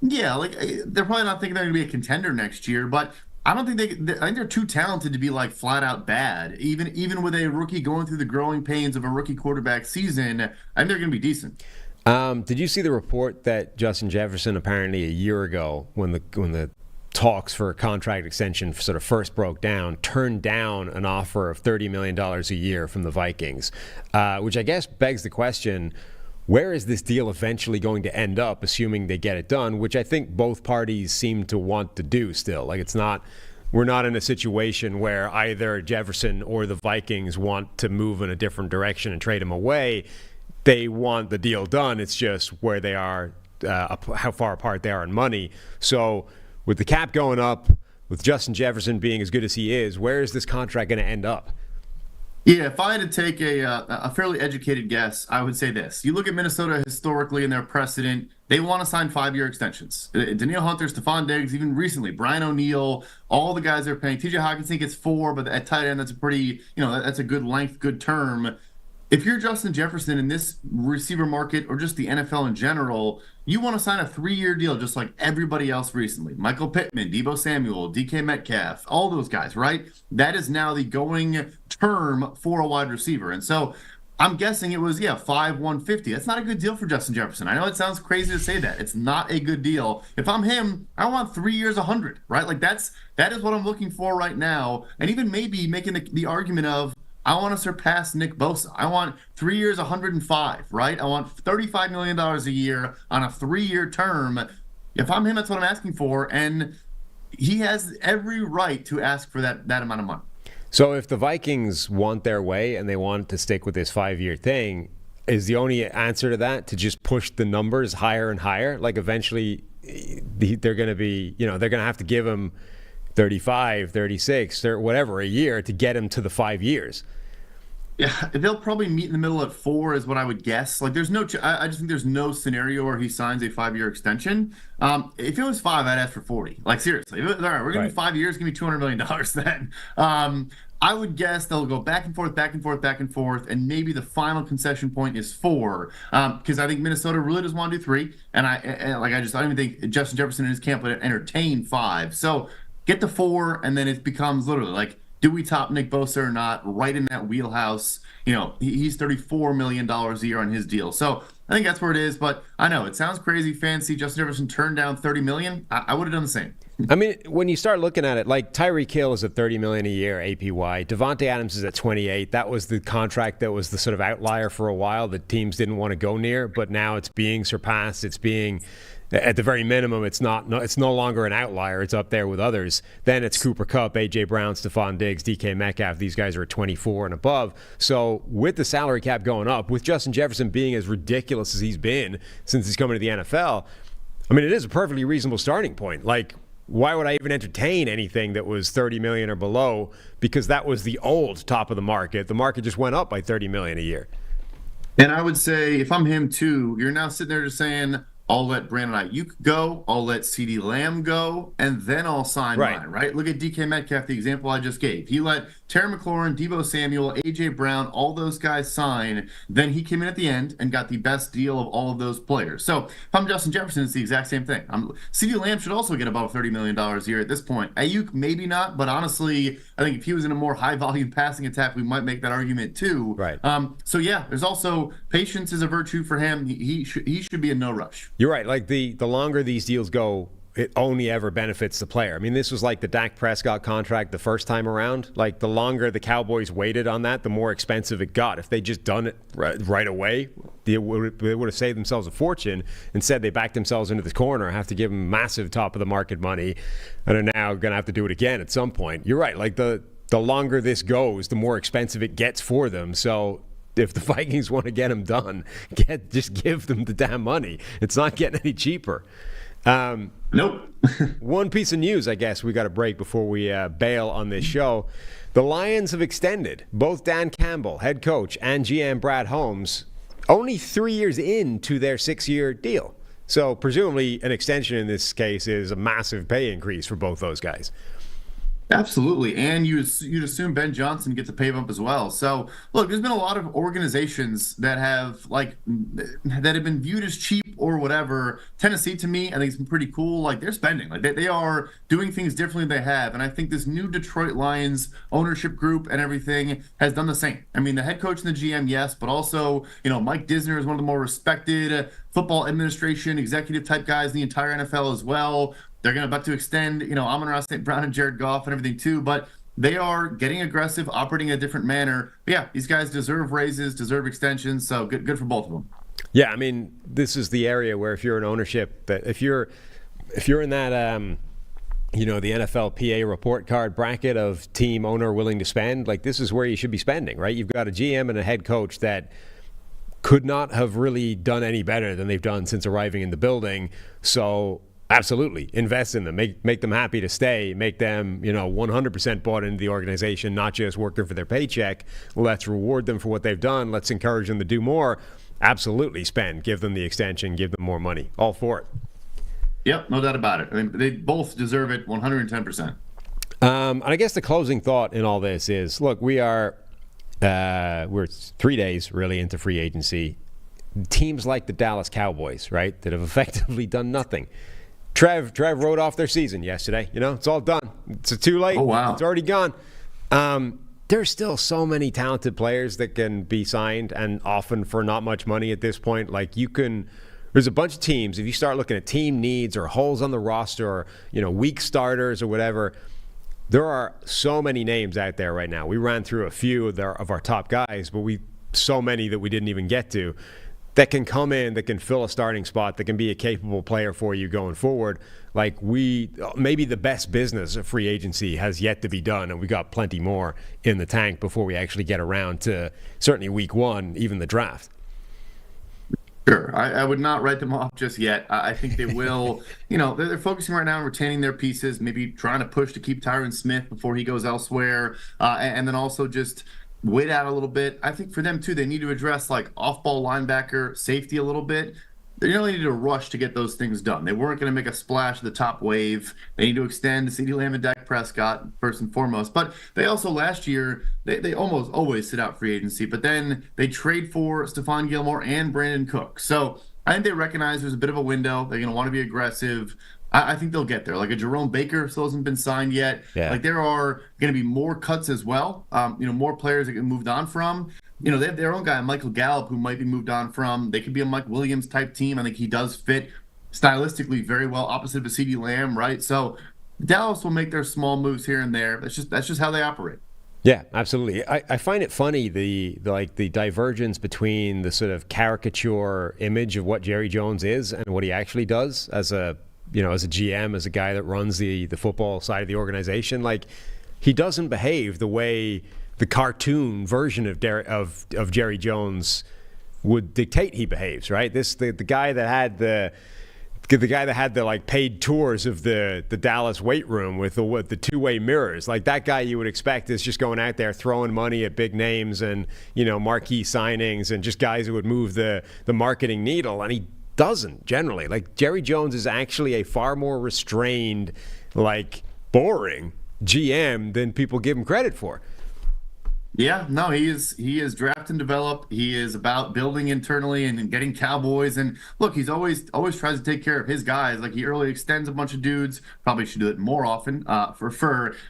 yeah, like they're probably not thinking they're going to be a contender next year, but I don't think I think they're too talented to be like flat out bad. Even with a rookie going through the growing pains of a rookie quarterback season, I think they're going to be decent. Did you see the report that Justin Jefferson apparently a year ago, when the talks for a contract extension sort of first broke down, turned down an offer of $30 million a year from the Vikings, which I guess begs the question, where is this deal eventually going to end up, assuming they get it done, which I think both parties seem to want to do still. Like, we're not in a situation where either Jefferson or the Vikings want to move in a different direction and trade him away. They want the deal done. It's just where they are, how far apart they are in money. So with the cap going up, with Justin Jefferson being as good as he is, where is this contract going to end up? Yeah, if I had to take a fairly educated guess, I would say this. You look at Minnesota historically and their precedent, they want to sign 5-year extensions. Danielle Hunter, Stephon Diggs, even recently, Brian O'Neill, all the guys they're paying. TJ Hawkinson gets 4, but at tight end, that's a pretty, that's a good length, good term. If you're Justin Jefferson in this receiver market or just the NFL in general, you want to sign a 3-year deal just like everybody else recently. Michael Pittman, Deebo Samuel, DK Metcalf, all those guys, right? That is now the going term for a wide receiver. And so I'm guessing it was, 5-150. That's not a good deal for Justin Jefferson. I know it sounds crazy to say that. It's not a good deal. If I'm him, I want 3 years, 100, right? Like that is what I'm looking for right now. And even maybe making the argument of, I want to surpass Nick Bosa. I want 3 years, 105, right? I want $35 million a year on a 3-year term. If I'm him, that's what I'm asking for. And he has every right to ask for that amount of money. So if the Vikings want their way and they want to stick with this 5-year thing, is the only answer to that to just push the numbers higher and higher? Like eventually they're going to be, they're going to have to give him 35, 36, or whatever a year to get him to the 5 years. Yeah, they'll probably meet in the middle at 4 is what I would guess. Like I just think there's no scenario where he signs a 5-year extension. If it was 5, I'd ask for 40. Like seriously, all right, we're going to do 5 years, give me $200 million then. I would guess they'll go back and forth, and maybe the final concession point is 4. Because I think Minnesota really does want to do 3, and I don't even think Justin Jefferson and his camp would entertain 5. So get to 4, and then it becomes literally like, do we top Nick Bosa or not? Right in that wheelhouse. He's $34 million a year on his deal. So I think that's where it is. But I know it sounds crazy, fancy. Justin Jefferson turned down $30 million. I would have done the same. I mean, when you start looking at it, like Tyreek Hill is at $30 million a year APY. Devontae Adams is at 28. That was the contract that was the sort of outlier for a while that teams didn't want to go near, but now it's being surpassed. It's being, at the very minimum, it's no longer an outlier. It's up there with others. Then it's Cooper Kupp, AJ Brown, Stephon Diggs, DK Metcalf. These guys are at 24 and above. So with the salary cap going up, with Justin Jefferson being as ridiculous as he's been since he's coming to the NFL, I mean, it is a perfectly reasonable starting point. Like, why would I even entertain anything that was 30 million or below? Because that was the old top of the market. The market just went up by 30 million a year. And I would say, if I'm him too, you're now sitting there just saying, I'll let Brandon Ayuk go, I'll let CeeDee Lamb go, and then I'll sign mine, right? Look at DK Metcalf, the example I just gave. He let Terry McLaurin, Deebo Samuel, AJ Brown, all those guys sign. Then he came in at the end and got the best deal of all of those players. So if I'm Justin Jefferson, it's the exact same thing. CeeDee Lamb should also get about $30 million a year at this point. Ayuk, maybe not, but honestly, I think if he was in a more high-volume passing attack, we might make that argument too. Right. So yeah, there's also patience is a virtue for him. He should be in no rush. You're right. Like the longer these deals go, it only ever benefits the player. I mean, this was like the Dak Prescott contract the first time around. Like, the longer the Cowboys waited on that, the more expensive it got. If they just done it right away, they would have saved themselves a fortune. Instead, they backed themselves into the corner, have to give them massive top-of-the-market money, and are now going to have to do it again at some point. You're right. Like, the longer this goes, the more expensive it gets for them. So if the Vikings want to get them done, just give them the damn money. It's not getting any cheaper. Nope. One piece of news, I guess we got to break before we bail on this show. The Lions have extended both Dan Campbell, head coach, and GM Brad Holmes only 3 years into their 6-year deal. So presumably an extension in this case is a massive pay increase for both those guys. Absolutely, and you'd assume Ben Johnson gets a pay bump as well. So, look, there's been a lot of organizations that have been viewed as cheap or whatever. Tennessee, to me, I think it's been pretty cool. Like, they're spending, like they are doing things differently than they have, and I think this new Detroit Lions ownership group and everything has done the same. I mean, the head coach and the GM, yes, but also, Mike Disner is one of the more respected football administration executive type guys in the entire NFL as well. They're about to extend, Amon-Ra St. Brown and Jared Goff and everything too, but they are getting aggressive, operating in a different manner. But yeah, these guys deserve raises, deserve extensions, so good for both of them. Yeah, I mean, this is the area where if you're an ownership, that if you're in that, the NFL PA report card bracket of team owner willing to spend, like, this is where you should be spending, right? You've got a GM and a head coach that could not have really done any better than they've done since arriving in the building. So absolutely, invest in them, make them happy to stay, make them 100% bought into the organization, not just work there for their paycheck. Let's reward them for what they've done. Let's encourage them to do more. Absolutely spend, give them the extension, give them more money. All for it. Yep, no doubt about it. I mean, they both deserve it 110%. And I guess the closing thought in all this is, look, we're 3 days really into free agency. Teams like the Dallas Cowboys, right, that have effectively done nothing. Trev wrote off their season yesterday. It's all done. It's too late. Oh, wow. It's already gone. There's still so many talented players that can be signed, and often for not much money at this point. Like, there's a bunch of teams, if you start looking at team needs or holes on the roster or, weak starters or whatever, there are so many names out there right now. We ran through a few of our top guys, but so many that we didn't even get to, that can come in, that can fill a starting spot, that can be a capable player for you going forward. Like, maybe the best business of free agency has yet to be done, and we got plenty more in the tank before we actually get around to certainly week one, even the draft. Sure. I would not write them off just yet. I think they will. They're focusing right now on retaining their pieces, maybe trying to push to keep Tyron Smith before he goes elsewhere, and then also just wait out a little bit. I think for them too, they need to address like off-ball linebacker, safety a little bit. They really need to rush to get those things done. They weren't going to make a splash at the top wave. They need to extend CeeDee Lamb and Dak Prescott first and foremost. But they also last year, they almost always sit out free agency, but then they trade for Stephon Gilmore and Brandon Cook. So I think they recognize there's a bit of a window. They're going to want to be aggressive. I think they'll get there. Like, a Jerome Baker still hasn't been signed yet. Yeah. Like, there are going to be more cuts as well. More players that get moved on from. They have their own guy, Michael Gallup, who might be moved on from. They could be a Mike Williams type team. I think he does fit stylistically very well opposite of a CeeDee Lamb, right? So Dallas will make their small moves here and there. That's just how they operate. Yeah, absolutely. I find it funny the divergence between the sort of caricature image of what Jerry Jones is and what he actually does as a GM, as a guy that runs the football side of the organization. Like, he doesn't behave the way the cartoon version of Jerry Jones would dictate he behaves, right? The guy that had the like paid tours of the Dallas weight room with the two-way mirrors, like that guy you would expect is just going out there throwing money at big names and marquee signings and just guys who would move the marketing needle, and he doesn't generally. Like, Jerry Jones is actually a far more restrained, like boring GM than people give him credit for. Yeah, no, he is draft and develop. He is about building internally and getting Cowboys. And look, he's always tries to take care of his guys. Like, he early extends a bunch of dudes. Probably should do it more often for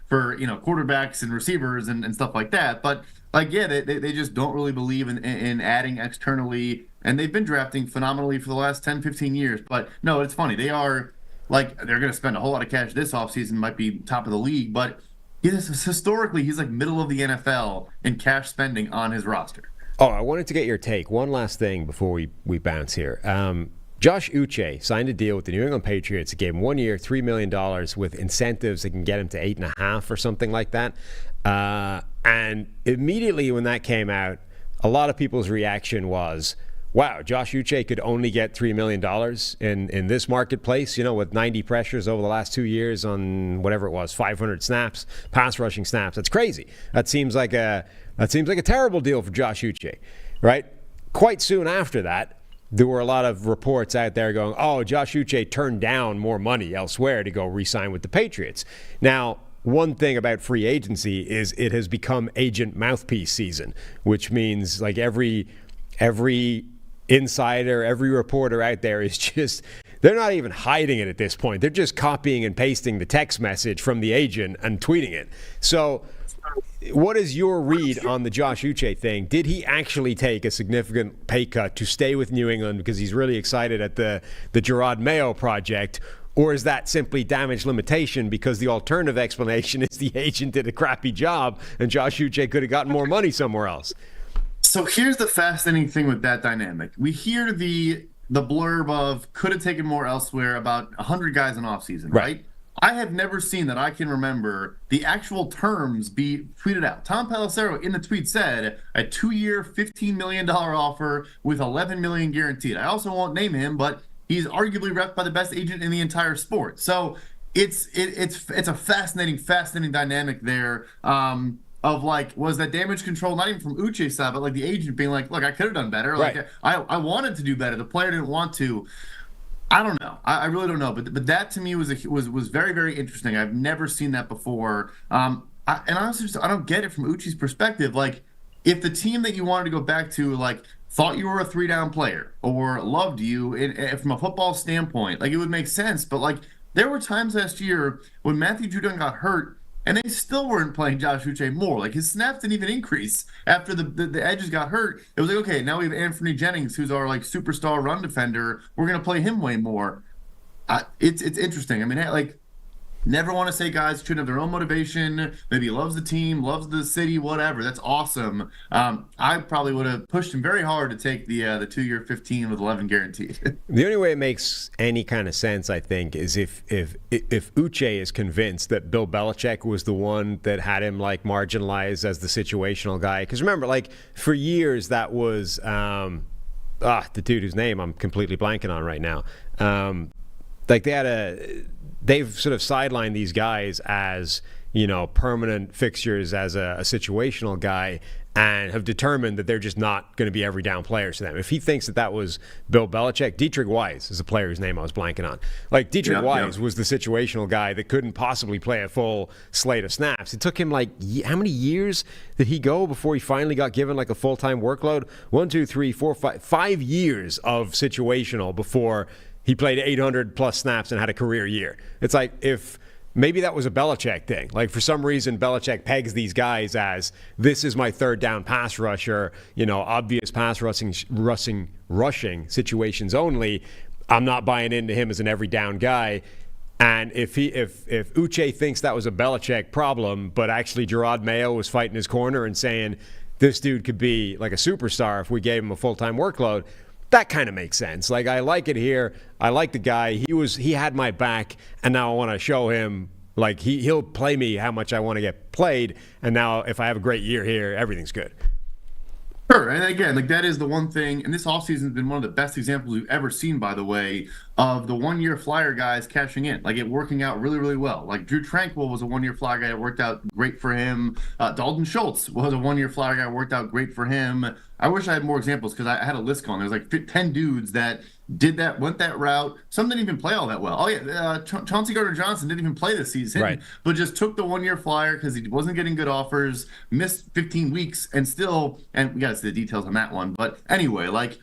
quarterbacks and receivers and stuff like that. But like, yeah, they just don't really believe in adding externally. And they've been drafting phenomenally for the last 10, 15 years. But no, it's funny. They're going to spend a whole lot of cash this offseason, might be top of the league, but historically, he's like middle of the NFL in cash spending on his roster. Oh, I wanted to get your take. One last thing before we bounce here. Josh Uche signed a deal with the New England Patriots. It gave him 1 year, $3 million with incentives that can get him to 8.5 or something like that. And immediately when that came out, a lot of people's reaction was, wow, Josh Uche could only get $3 million in this marketplace, with 90 pressures over the last 2 years on whatever it was, 500 snaps, pass rushing snaps. That's crazy. That seems like a terrible deal for Josh Uche, right? Quite soon after that, there were a lot of reports out there going, oh, Josh Uche turned down more money elsewhere to go re-sign with the Patriots. Now, one thing about free agency is it has become agent mouthpiece season, which means like every insider, every reporter out there is just, they're not even hiding it at this point. They're just copying and pasting the text message from the agent and tweeting it. So what is your read on the Josh Uche thing? Did he actually take a significant pay cut to stay with New England because he's really excited at the Gerard Mayo project? Or is that simply damage limitation because the alternative explanation is the agent did a crappy job and Josh Uche could have gotten more money somewhere else? So here's the fascinating thing with that dynamic. We hear the blurb of could have taken more elsewhere about 100 guys in offseason, right? I have never seen that I can remember the actual terms be tweeted out. Tom Pelissero in the tweet said a 2-year, $15 million offer with $11 million guaranteed. I also won't name him, but he's arguably rep by the best agent in the entire sport. So it's a fascinating dynamic there. Of like, was that damage control not even from Uche's side, but like the agent being like, look, I could have done better. Right. Like I wanted to do better. The player didn't want to. I don't know. I really don't know. But that to me was very, very interesting. I've never seen that before. And honestly, I don't get it from Uche's perspective. Like, if the team that you wanted to go back to, like, thought you were a 3-down player or loved you from a football standpoint, like, it would make sense. But like, there were times last year when Matthew Judon got hurt, and they still weren't playing Josh Uche more. Like, his snaps didn't even increase after the edges got hurt. It was like, okay, now we have Anthony Jennings, who's our like superstar run defender. We're gonna play him way more. It's interesting. I mean, like, never want to say guys shouldn't have their own motivation. Maybe he loves the team, loves the city, whatever. That's awesome. I probably would have pushed him very hard to take the 2-year 15 with 11 guaranteed. The only way it makes any kind of sense, I think, is if Uche is convinced that Bill Belichick was the one that had him like marginalized as the situational guy. Because remember, like, for years that was the dude whose name I'm completely blanking on right now. Like, they've sort of sidelined these guys as, permanent fixtures as a situational guy and have determined that they're just not going to be every down players to them. If he thinks that was Bill Belichick, Dietrich Weiss is a player whose name I was blanking on. Like, Dietrich Weiss was the situational guy that couldn't possibly play a full slate of snaps. It took him like, how many years did he go before he finally got given like a full-time workload? 1, 2, 3, 4, 5 years of situational before he played 800 plus snaps and had a career year. It's like, if maybe that was a Belichick thing. Like, for some reason, Belichick pegs these guys as, this is my third down pass rusher, obvious pass rushing situations only. I'm not buying into him as an every down guy. And if Uche thinks that was a Belichick problem, but actually Gerard Mayo was fighting his corner and saying this dude could be like a superstar if we gave him a full-time workload, that kind of makes sense. Like, I like it here. I like the guy. He had my back, and now I want to show him, like, he'll play me how much I want to get played, and now if I have a great year here, everything's good. Sure, and again, like, that is the one thing, and this offseason has been one of the best examples we've ever seen, by the way, of the one-year flyer guys cashing in, like it working out really, really well. Like Drew Tranquill was a one-year flyer guy. It worked out great for him. Dalton Schultz was a one-year flyer guy. It worked out great for him. I wish I had more examples because I had a list going. There's like 10 dudes that did that, went that route. Some didn't even play all that well. Oh, yeah, Chauncey Gardner-Johnson didn't even play this season, right, but just took the one-year flyer because he wasn't getting good offers, missed 15 weeks, and still, and we got to see the details on that one. But anyway, like,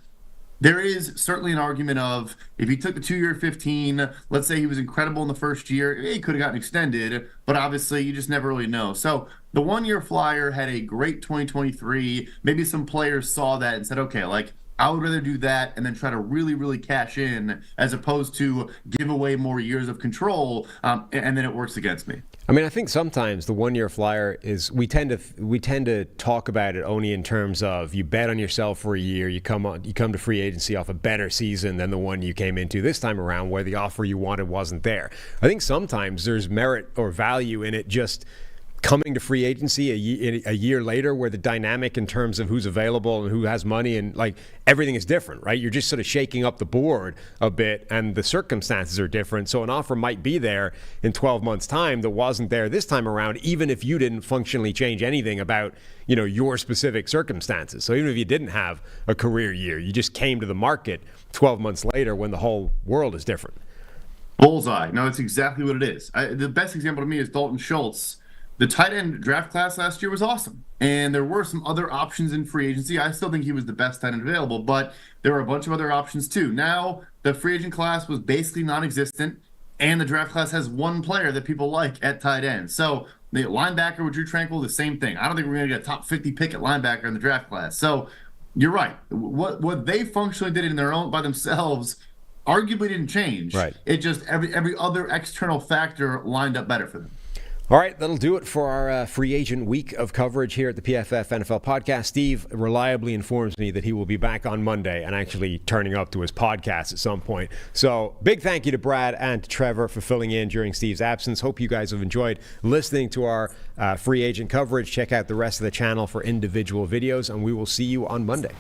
there is certainly an argument of if he took the 2-year 15, let's say he was incredible in the first year, he could have gotten extended, but obviously you just never really know. So the one-year flyer had a great 2023. Maybe some players saw that and said, okay, like, I would rather do that and then try to really, really cash in as opposed to give away more years of control, and then it works against me. I mean, I think sometimes the one-year flyer is we tend to talk about it only in terms of you bet on yourself for a year, you come to free agency off a better season than the one you came into this time around where the offer you wanted wasn't there. I think sometimes there's merit or value in it just coming to free agency a year later where the dynamic in terms of who's available and who has money and like everything is different, right? You're just sort of shaking up the board a bit and the circumstances are different. So an offer might be there in 12 months time that wasn't there this time around, even if you didn't functionally change anything about, you know, your specific circumstances. So even if you didn't have a career year, you just came to the market 12 months later when the whole world is different. Bullseye. No, it's exactly what it is. The best example to me is Dalton Schultz. The tight end draft class last year was awesome, and there were some other options in free agency. I still think he was the best tight end available, but there were a bunch of other options too. Now, the free agent class was basically non-existent, and the draft class has one player that people like at tight end. So the linebacker with Drew Tranquill, the same thing. I don't think we're going to get a top 50 pick at linebacker in the draft class. So you're right. What they functionally did in their own by themselves arguably didn't change. Right. It just every other external factor lined up better for them. All right, that'll do it for our free agent week of coverage here at the PFF NFL podcast. Steve reliably informs me that he will be back on Monday and actually turning up to his podcast at some point. So big thank you to Brad and to Trevor for filling in during Steve's absence. Hope you guys have enjoyed listening to our free agent coverage. Check out the rest of the channel for individual videos, and we will see you on Monday.